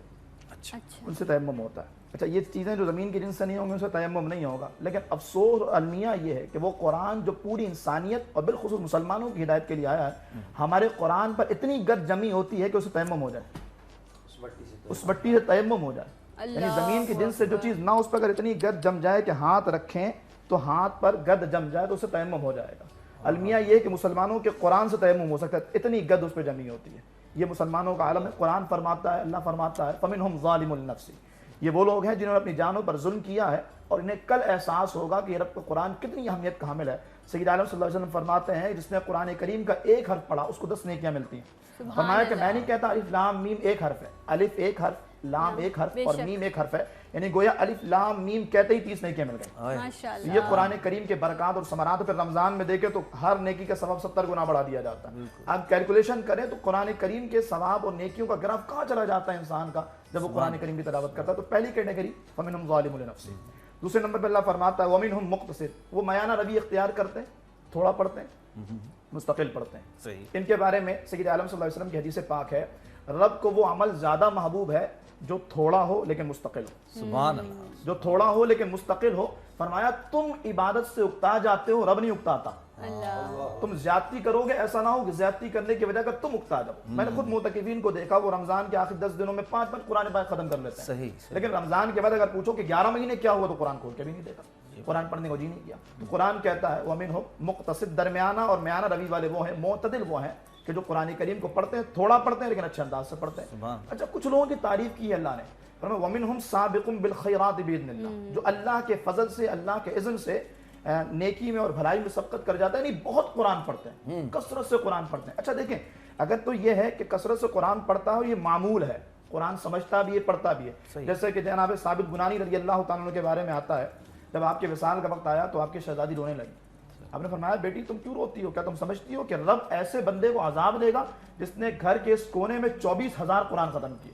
ان سے تیمم ہوتا ہے۔ اچھا یہ چیزیں جو زمین کی جنس سے نہیں ہوں گی ان سے تیمم نہیں ہوگا، لیکن افسوس المیہ یہ ہے کہ وہ قرآن جو پوری انسانیت اور بالخصوص مسلمانوں کی ہدایت کے لیے آیا ہے، ہمارے قرآن پر اتنی گرد جمی ہوتی ہے کہ اسے تیمم ہو جائے، اس مٹی سے تیمم ہو جائے۔ یعنی زمین کی جنس سے جو چیز نہ اس پر اگر اتنی گرد جم جائے کہ ہاتھ رکھیں تو ہاتھ پر گرد جم جائے تو اسے تیمم ہو جائے گا. المیہ یہ کہ مسلمانوں کے قرآن سے تیمم ہو سکتا ہے، اتنی گرد اس پہ جمی ہوتی ہے. یہ مسلمانوں کا عالم ہے. قرآن فرماتا ہے، اللہ فرماتا ہے فَمِنْهُمْ ظَالِمٌ لِنَفْسِهِ. یہ وہ لوگ ہیں جنہوں نے اپنی جانوں پر ظلم کیا ہے اور انہیں کل احساس ہوگا کہ یہ رب کا قرآن کتنی اہمیت کا حامل ہے. سید عالم صلی اللہ علیہ وسلم فرماتے ہیں جس نے قرآن کریم کا ایک حرف پڑھا اس کو 10 نیکیاں ملتی ہیں. فرمایا کہ میں نہیں کہتا الف لام میم ایک حرف ہے، الف ایک حرف، لام ایک حرف اور میم ایک حرف ہے، یعنی گویا الف لام میم کہتے ہی 30 نیکیاں مل گئی. ماشاءاللہ. یہ قرآن کریم کے برکات اور ثمرات. پھر رمضان میں دیکھیں تو ہر نیکی کا ثواب 70 گنا بڑھا دیا جاتا ہے. آپ کیلکولیشن کریں تو قرآن کریم کے ثواب اور نیکیوں کا گراف کہاں چلا جاتا ہے انسان کا جب وہ قرآن کریم کی تلاوت کرتا ہے. تو پہلی کیٹیگری فَمِنْهُمْ ظَالِمٌ لِنَفْسِهِ. دوسرے نمبر پہ اللہ فرماتا ہے وَمِنْهُمْ مُقْتَصِدٌ. وہ میانہ روی اختیار کرتے ہیں، تھوڑا پڑھتے ہیں، مستقل پڑھتے ہیں. ان کے بارے میں سید عالم صلی اللہ علیہ وسلم کی حدیث پاک ہے رب کو وہ عمل زیادہ محبوب ہے جو تھوڑا ہو لیکن مستقل ہو. سبحان اللہ. جو تھوڑا ہو لیکن مستقل ہو. فرمایا تم عبادت سے اکتا جاتے ہو، رب نہیں اکتاتا. تم زیادتی کرو گے، ایسا نہ ہو کہ زیادتی کرنے کی وجہ کر تم اکتا جاؤ. میں نے خود معتکفین کو دیکھا وہ رمضان کے آخر 10 دنوں میں 5 قرآن پاک ختم کر لیتے ہیں. لیکن رمضان کے بعد اگر پوچھو کہ 11 مہینے کیا ہوا تو قرآن کھول کے بھی نہیں دیکھا، قرآن پڑھنے کو جی نہیں کیا. تو قرآن کہتا ہے وَمِنْهُمْ مُقْتَصِدٌ. درمیانہ اور میانہ روی والے وہ ہیں، معتدل وہ ہیں کہ جو قرآن کریم کو پڑھتے ہیں، تھوڑا پڑھتے ہیں لیکن اچھے انداز سے پڑھتے ہیں. اچھا کچھ لوگوں کی تعریف کی ہے اللہ نے، فرمایا وَمِنْهُمْ سَابِقٌ بِالْخَيْرَاتِ بِإِذْنِ اللَّهِ. جو اللہ کے فضل سے، اللہ کے اذن سے نیکی میں اور بھلائی میں سبقت کر جاتا ہے. یعنی بہت قرآن پڑھتے ہیں، کثرت سے قرآن پڑھتے ہیں. اچھا دیکھیں اگر تو یہ ہے کہ کثرت سے قرآن پڑھتا ہو، یہ معمول ہے، قرآن سمجھتا بھی ہے، پڑھتا بھی ہے. جیسے کہ جناب ثابت بنانی رضی اللہ تعالیٰ عنہ کے بارے میں آتا ہے جب آپ کے وصال کا وقت آیا تو آپ کی شہزادی رونے لگی. آپ نے فرمایا بیٹی تم کیوں روتی ہو؟ کیا تم سمجھتی ہو کہ رب ایسے بندے کو عذاب دے گا جس نے گھر کے اس کونے میں 24,000 قرآن ختم کیے.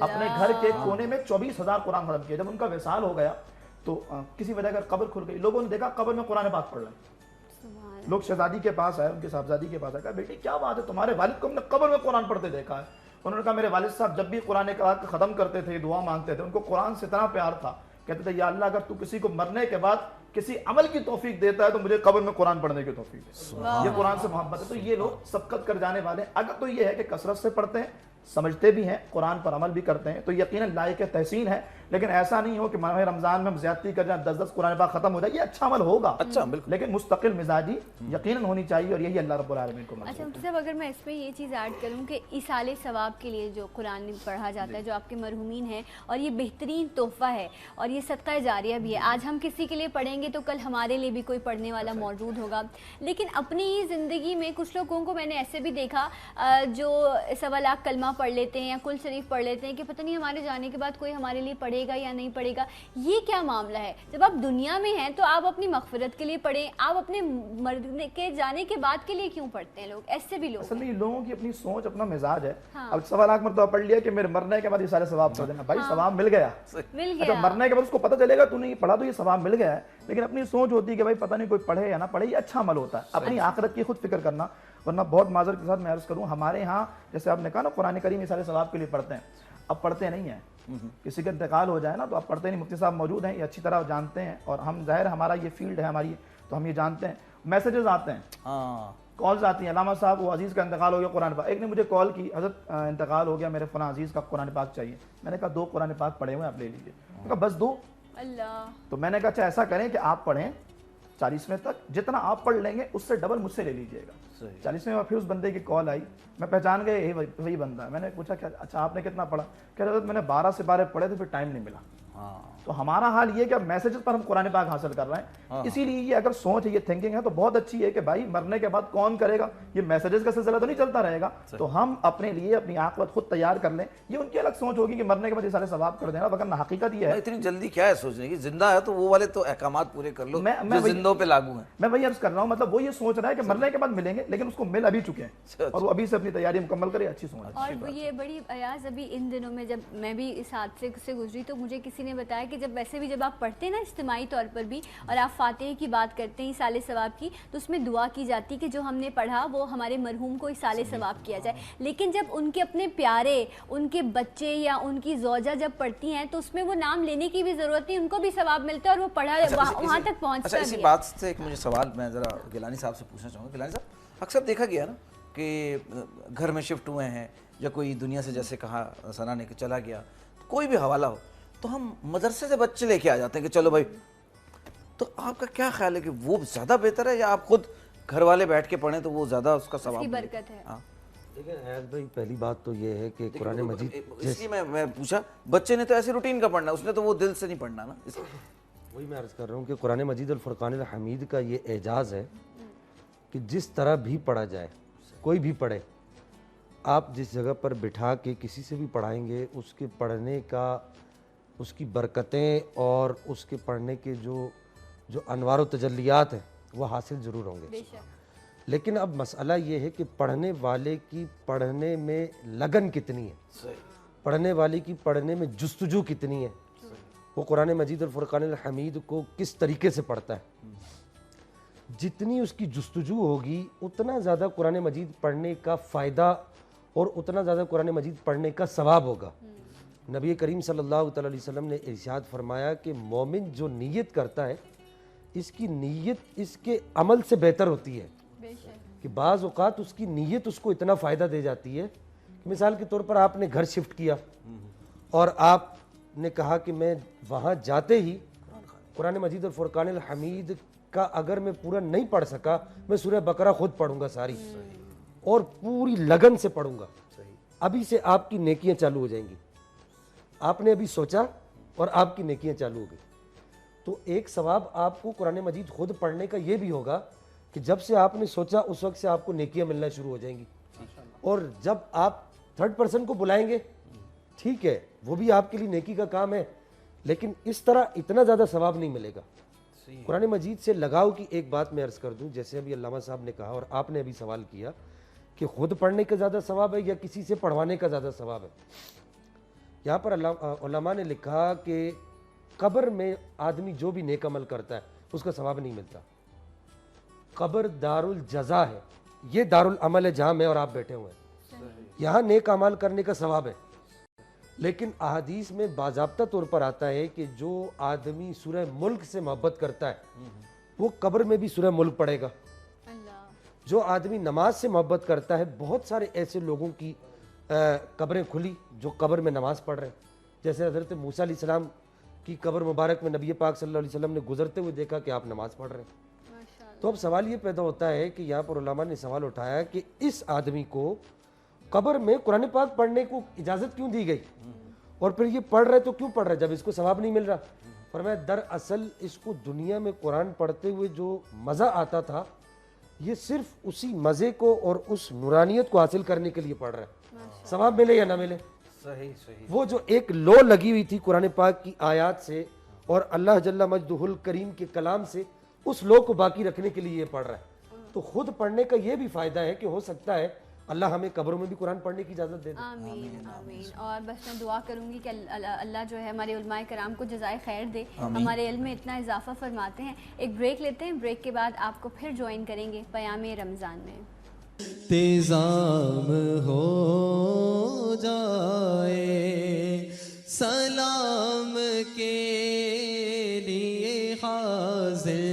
اپنے گھر کے کونے میں 24,000 قرآن ختم کیے. جب ان کا وصال ہو گیا تو کسی وجہ کر قبر کھل گئی. لوگوں نے دیکھا قبر میں قرآن پاک پڑھ رہے ہیں. لوگ شہزادی کے پاس آئے، ان کے صاحبزادی کے پاس آئے، کہا بیٹی کیا بات ہے تمہارے والد کو ہم نے قبر میں قرآن پڑھتے دیکھا ہے. انہوں نے کہا میرے والد صاحب جب بھی قرآن ختم کرتے تھے دعا مانگتے تھے، ان کو قرآن سے اتنا پیار تھا، کہتے تھے یا اللہ اگر تو کسی کو مرنے کے بعد کسی عمل کی توفیق دیتا ہے تو مجھے قبر میں قرآن پڑھنے کی توفیق دے. یہ قرآن سے محبت ہے. تو یہ لوگ سبقت کر جانے والے. اگر تو یہ ہے کہ کثرت سے پڑھتے ہیں، سمجھتے بھی ہیں، قرآن پر عمل بھی کرتے ہیں تو یقیناً لائق تحسین ہے. لیکن ایسا نہیں ہو کہ ماہ رمضان میں ہم زیادتی کر جائیں، 10 قرآن پاک ختم ہو جائے. یہ اچھا عمل ہوگا، اچھا لیکن مستقل مزاجی یقیناً ہونی چاہیے اور یہی اللہ رب العالمین کو منظور ہے. اچھا مفتی صاحب اگر میں اس پہ یہ چیز ایڈ کروں کہ ایصال ثواب کے لیے جو قرآن پڑھا جاتا ہے، جو آپ کے مرحومین ہیں، اور یہ بہترین تحفہ ہے اور یہ صدقہ جاریہ بھی ہے. آج ہم کسی کے لیے پڑھیں گے تو کل ہمارے لیے بھی کوئی پڑھنے والا موجود ہوگا. لیکن اپنی زندگی میں کچھ لوگوں کو میں نے ایسے بھی دیکھا جو 1.25 لاکھ کلمہ پڑھ لیتے ہیں یا کل شریف پڑھ لیتے ہیں کہ پتہ نہیں ہمارے جانے کے بعد کوئی ہمارے لیے پڑھے گا یا نہیں پڑھے گا. یہ کیا معاملہ ہے؟ جب آپ دنیا میں ہیں تو آپ اپنی مغفرت کے لیے پڑھیں، آپ اپنے مرنے کے جانے کے بعد کے لیے کیوں پڑھتے ہیں؟ لوگ ایسے بھی لوگ اصل میں لوگوں کی اپنی سوچ، اپنا مزاج ہے. اب 1.25 لاکھ مرتبہ پڑھ لیا کہ میرے مرنے کے بعد یہ سارے ثواب پڑھ دینا. بھائی ثواب مل گیا. اچھا مرنے کے بعد اس کو پتہ چلے گا تو نہیں پڑھا تو یہ ثواب مل گیا ہے، لیکن اپنی سوچ ہوتی ہے کہ بھائی پتہ نہیں کوئی پڑھے یا نہ پڑھے. یہ اچھا عمل ہوتا ہے، اپنی آخرت کی خود فکر کرنا. ورنہ بہت معذرت کے ساتھ میں عرض کروں ہمارے ہاں جیسے آپ نے کہا نا قرآن کریم یہ سارے ثواب کے لیے پڑھتے ہیں، اب پڑھتے نہیں ہیں. کسی کا انتقال ہو جائے نا تو آپ پڑھتے نہیں. مفتی صاحب موجود ہیں، یہ اچھی طرح جانتے ہیں اور ہم ظاہر ہمارا یہ فیلڈ ہے ہماری، تو ہم یہ جانتے ہیں. میسیجز آتے ہیں، کالز آتی ہیں، علامہ صاحب وہ عزیز کا انتقال ہو گیا قرآن پاک. ایک نے مجھے کال کی حضرت انتقال ہو گیا میرے فلاں عزیز کا قرآن پاک چاہیے. میں نے کہا 2 قرآن پاک پڑھے ہوئے آپ لے لیجیے. میں نے کہا بس 2؟ اللہ. تو میں نے کہا اچھا ایسا کریں کہ آپ پڑھیں 40ویں تک، جتنا آپ پڑھ لیں گے اس سے ڈبل مجھ سے لے لیجیے گا. 40ویں میں پھر اس بندے کی کال آئی، میں پہچان گئے یہی وہی بندہ ہے. میں نے پوچھا کہ اچھا آپ نے کتنا پڑھا؟ کہہ رہے میں نے 12 سے 12 پڑھے تھے پھر ٹائم نہیں ملا. تو ہمارا حال یہ کہ اب میسیجز پر ہم قرآن پاک حاصل کر رہے ہیں. اسی لیے یہ اگر سوچ ہے، یہ تھنکنگ ہے تو بہت اچھی ہے کہ بھائی مرنے کے بعد کون کرے گا؟ یہ میسیجز کا سلسلہ تو نہیں چلتا رہے گا. تو ہم اپنے لیے اپنی عاقبت خود تیار کر لیں. یہ ان کی الگ سوچ ہوگی کہ مرنے کے بعد یہ سارے ثواب کر دینا، وگرنہ حقیقت یہ ہے اتنی جلدی کیا ہے سوچنے کی؟ زندہ ہے تو وہ والے تو احکامات پورے کر لو جو زندوں پہ لاگو ہیں. میں وہی عرض کر رہا ہوں، مطلب وہ یہ سوچ رہا ہے کہ مرنے کے بعد ملیں گے لیکن اس کو مل ابھی چکے ہیں اور وہ ابھی سے اپنی تیاری مکمل کرے. اچھی سوچ. اور یہ بڑی ایاز ابھی ان دنوں میں جب میں بھی اس حادثے سے گزری تو مجھے کسی نے بتایا کہ جب ویسے بھی جب آپ پڑھتے ہیں نا اجتماعی طور پر بھی اور آپ فاتحہ کی بات کرتے ہیں ایصال ثواب کی، تو اس میں دعا کی جاتی کہ جو ہم نے پڑھا وہ ہمارے مرحوم کو ایصال ثواب کیا جائے. لیکن جب ان کے اپنے پیارے، ان کے بچے یا ان کی زوجہ جب پڑھتی ہیں تو اس میں وہ نام لینے کی بھی ضرورت نہیں، ان کو بھی ثواب ملتا ہے اور وہ پڑھا وہاں تک پہنچتا ہے. اسی بات سے ایک مجھے سوال میں ذرا گیلانی صاحب سے پوچھنا چاہوں گا. گیلانی صاحب اکثر دیکھا گیا نا کہ گھر میں شفٹ ہوئے ہیں یا کوئی دنیا سے جیسے کہا ثنا نے کہ چلا گیا، کوئی بھی حوالہ ہو تو ہم مدرسے سے بچے لے کے آ جاتے ہیں کہ چلو بھائی. تو آپ کا کیا خیال ہے کہ وہ زیادہ بہتر ہے یا آپ خود گھر والے بیٹھ کے پڑھیں تو وہ زیادہ اس کا ثواب کی برکت ہے؟ دیکھیں ایاز بھائی پہلی بات تو یہ ہے کہ قرآن مجید اس لیے میں پوچھا, بچے نے تو ایسے روٹین کا پڑھنا, اس نے تو وہ دل سے نہیں پڑھنا نا. وہی میں عرض کر رہا ہوں کہ قرآن مجید الفرقان الحمید کا یہ اعجاز ہے کہ جس طرح بھی پڑھا جائے, کوئی بھی پڑھے, آپ جس جگہ پر بٹھا کے کسی سے بھی پڑھائیں گے اس کے پڑھنے کا, اس کی برکتیں اور اس کے پڑھنے کے جو انوار و تجلیات ہیں وہ حاصل ضرور ہوں گے. لیکن اب مسئلہ یہ ہے کہ پڑھنے والے کی پڑھنے میں لگن کتنی ہے, پڑھنے والے کی پڑھنے میں جستجو کتنی ہے, وہ قرآن مجید الفرقان الحمید کو کس طریقے سے پڑھتا ہے. جتنی اس کی جستجو ہوگی اتنا زیادہ قرآن مجید پڑھنے کا فائدہ اور اتنا زیادہ قرآن مجید پڑھنے کا ثواب ہوگا. نبی کریم صلی اللہ تعالی علیہ وسلم نے ارشاد فرمایا کہ مومن جو نیت کرتا ہے اس کی نیت اس کے عمل سے بہتر ہوتی ہے, کہ بعض اوقات اس کی نیت اس کو اتنا فائدہ دے جاتی ہے کہ مثال کے طور پر آپ نے گھر شفٹ کیا اور آپ نے کہا کہ میں وہاں جاتے ہی قرآن مجید الفرقان الحمید کا اگر میں پورا نہیں پڑھ سکا میں سورہ بقرہ خود پڑھوں گا ساری اور پوری لگن سے پڑھوں گا. ابھی سے آپ کی نیکیاں چالو ہو جائیں گی. آپ نے ابھی سوچا اور آپ کی نیکیاں چالو ہو گئی. تو ایک ثواب آپ کو قرآن مجید خود پڑھنے کا یہ بھی ہوگا کہ جب سے آپ نے سوچا اس وقت سے آپ کو نیکیاں ملنا شروع ہو جائیں گی. اور جب آپ تھرڈ پرسن کو بلائیں گے ٹھیک ہے وہ بھی آپ کے لیے نیکی کا کام ہے, لیکن اس طرح اتنا زیادہ ثواب نہیں ملے گا. قرآن مجید سے لگاؤ کی ایک بات میں عرض کر دوں, جیسے ابھی علامہ صاحب نے کہا اور آپ نے ابھی سوال کیا کہ خود پڑھنے کا زیادہ ثواب ہے یا کسی سے پڑھوانے کا زیادہ ثواب ہے. یہاں پر علماء نے لکھا کہ قبر میں آدمی جو بھی نیک عمل کرتا ہے اس کا ثواب نہیں ملتا. قبر دار الجزا ہے, یہ دار العمل ہے جہاں میں اور آپ بیٹھے ہوئے ہیں. یہاں نیک اعمال کرنے کا ثواب ہے, لیکن احادیث میں باضابطہ طور پر آتا ہے کہ جو آدمی سورہ ملک سے محبت کرتا ہے وہ قبر میں بھی سورہ ملک پڑھے گا. جو آدمی نماز سے محبت کرتا ہے, بہت سارے ایسے لوگوں کی قبریں کھلی جو قبر میں نماز پڑھ رہے ہیں, جیسے حضرت موسیٰ علیہ السلام کی قبر مبارک میں نبی پاک صلی اللہ علیہ وسلم نے گزرتے ہوئے دیکھا کہ آپ نماز پڑھ رہے ہیں. تو اب سوال یہ پیدا ہوتا ہے کہ یہاں پر علماء نے سوال اٹھایا کہ اس آدمی کو قبر میں قرآن پاک پڑھنے کو اجازت کیوں دی گئی, اور پھر یہ پڑھ رہے تو کیوں پڑھ رہے جب اس کو ثواب نہیں مل رہا. فرمایا دراصل اس کو دنیا میں قرآن پڑھتے ہوئے جو مزہ آتا تھا یہ صرف اسی مزے کو اور اس نورانیت کو حاصل کرنے کے لیے پڑھ رہا ہے, ثواب ملے یا نہ ملے. وہ جو ایک لو لگی ہوئی تھی قرآن پاک کی آیات سے اور اللہ جل مجدہ الکریم کے کلام سے, اس لو کو باقی رکھنے کے لیے یہ پڑھ رہا ہے. تو خود پڑھنے کا یہ بھی فائدہ ہے کہ ہو سکتا ہے اللہ ہمیں قبروں میں بھی قرآن پڑھنے کی اجازت دے دے. آمین آمین. اور بس میں دعا کروں گی کہ اللہ جو ہے ہمارے علماء کرام کو جزائے خیر دے, ہمارے علم میں اتنا اضافہ فرماتے ہیں. ایک بریک لیتے ہیں, بریک کے بعد آپ کو پھر جوائن کریں گے پیام رمضان میں. تیزام ہو جائے سلام کے لیے حاضر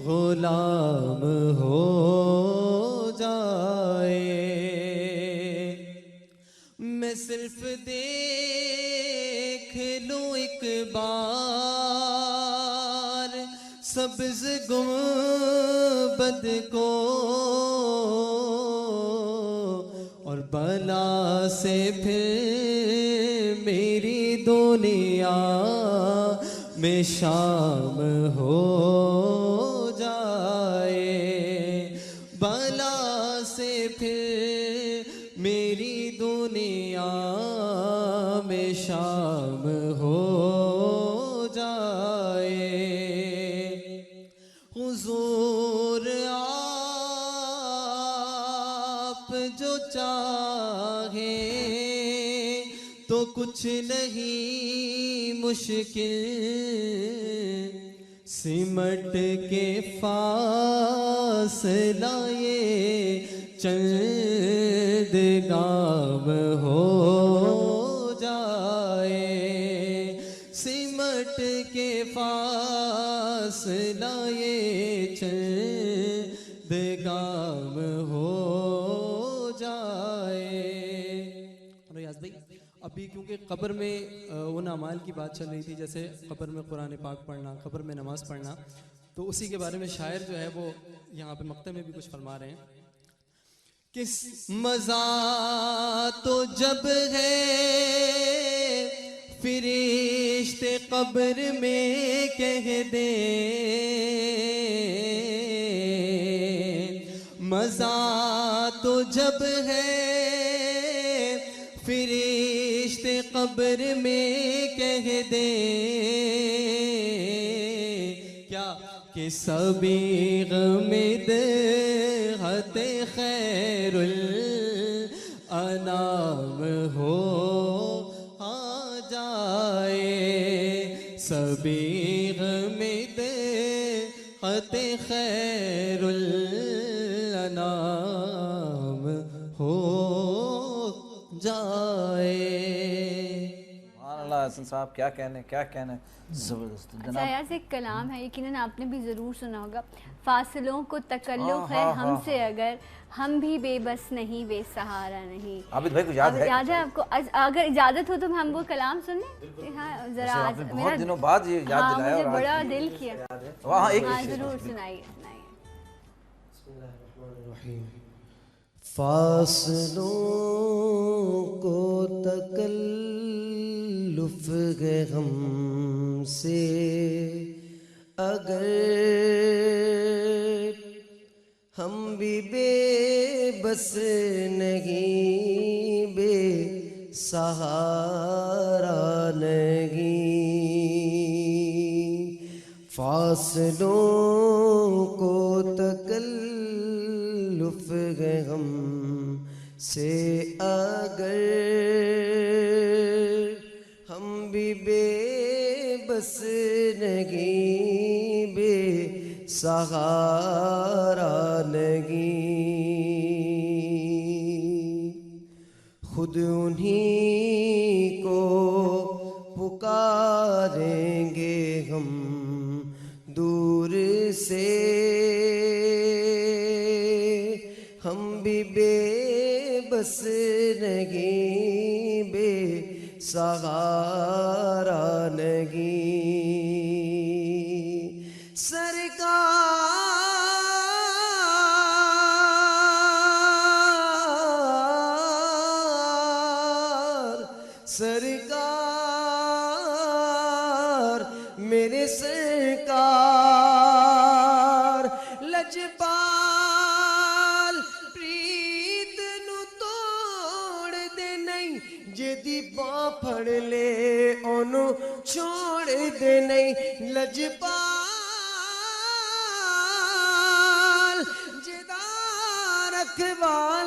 غلام ہو جائے, میں صرف دیکھ لوں ایک بار سبز گنبد کو اور بلا سے پھر میری دنیا میں شام ہو جائے, بلا سے پھر میری دنیا میں شام ہو جائے. حضور آپ جو چاہیں تو کچھ نہیں مشکل, سمٹ کے فاصلہ یہ چند گام ہو جائے, سمٹ کے فاصلہ یہ چند گام ہو جائے. ریاض بھائی اب بھی کیونکہ قبر میں ان اعمال کی بات چل رہی تھی، جیسے قبر میں قرآن پاک پڑھنا، قبر میں نماز پڑھنا، تو اسی کے بارے میں شاعر جو ہے وہ یہاں پہ مقطع میں بھی کچھ فرما رہے ہیں کہ مزہ تو جب ہے فرشتے قبر میں کہہ دے، مزہ تو جب ہے فرشتے قبر میں کہہ دے، کیا کہ صبیغ میں دہت خیر الانام ہو آ جائے، صبیغ میں دہت خیر الانام ہو جائے۔ سبحان اللہ حسن صاحب، کیا کہنے کیا کہنے، زبردست اچھا یار سے ایک کلام ہے، یقیناً آپ نے بھی ضرور سنا ہوگا، فاصلوں کو تکلف ہے ہم سے اگر ہم بھی بے بس نہیں بے سہارا نہیں۔ عابد بھائی کو یاد ہے؟ یاد ہے آپ کو؟ اگر اجازت ہو تو ہم وہ کلام سن لیں؟ ہاں ذرا آپ نے بہت دنوں بعد یہ یاد دلایا، مجھے بڑا دل کیا۔ وہاں ایک ضرور سنائیے۔ فاصلوں کو تکلف ہے ہم سے اگر ہم بھی بے بس نہیں بے سہارا نہیں، فاصلوں کو تکلف ہے ہم سے اگر ہم بھی بے بس نہیں بے سہارا نہیں، خود انہی کو پکاریں گے ہم دور سے، ہم بھی بے بس نہیں بے سہارا نہیں، سرکار میرے سرکار لجپال پریت نو توڑ دے نہیں، جدی باں پھڑ لے اونو چھوڑ دے نہیں، لجپال جدا رکھوا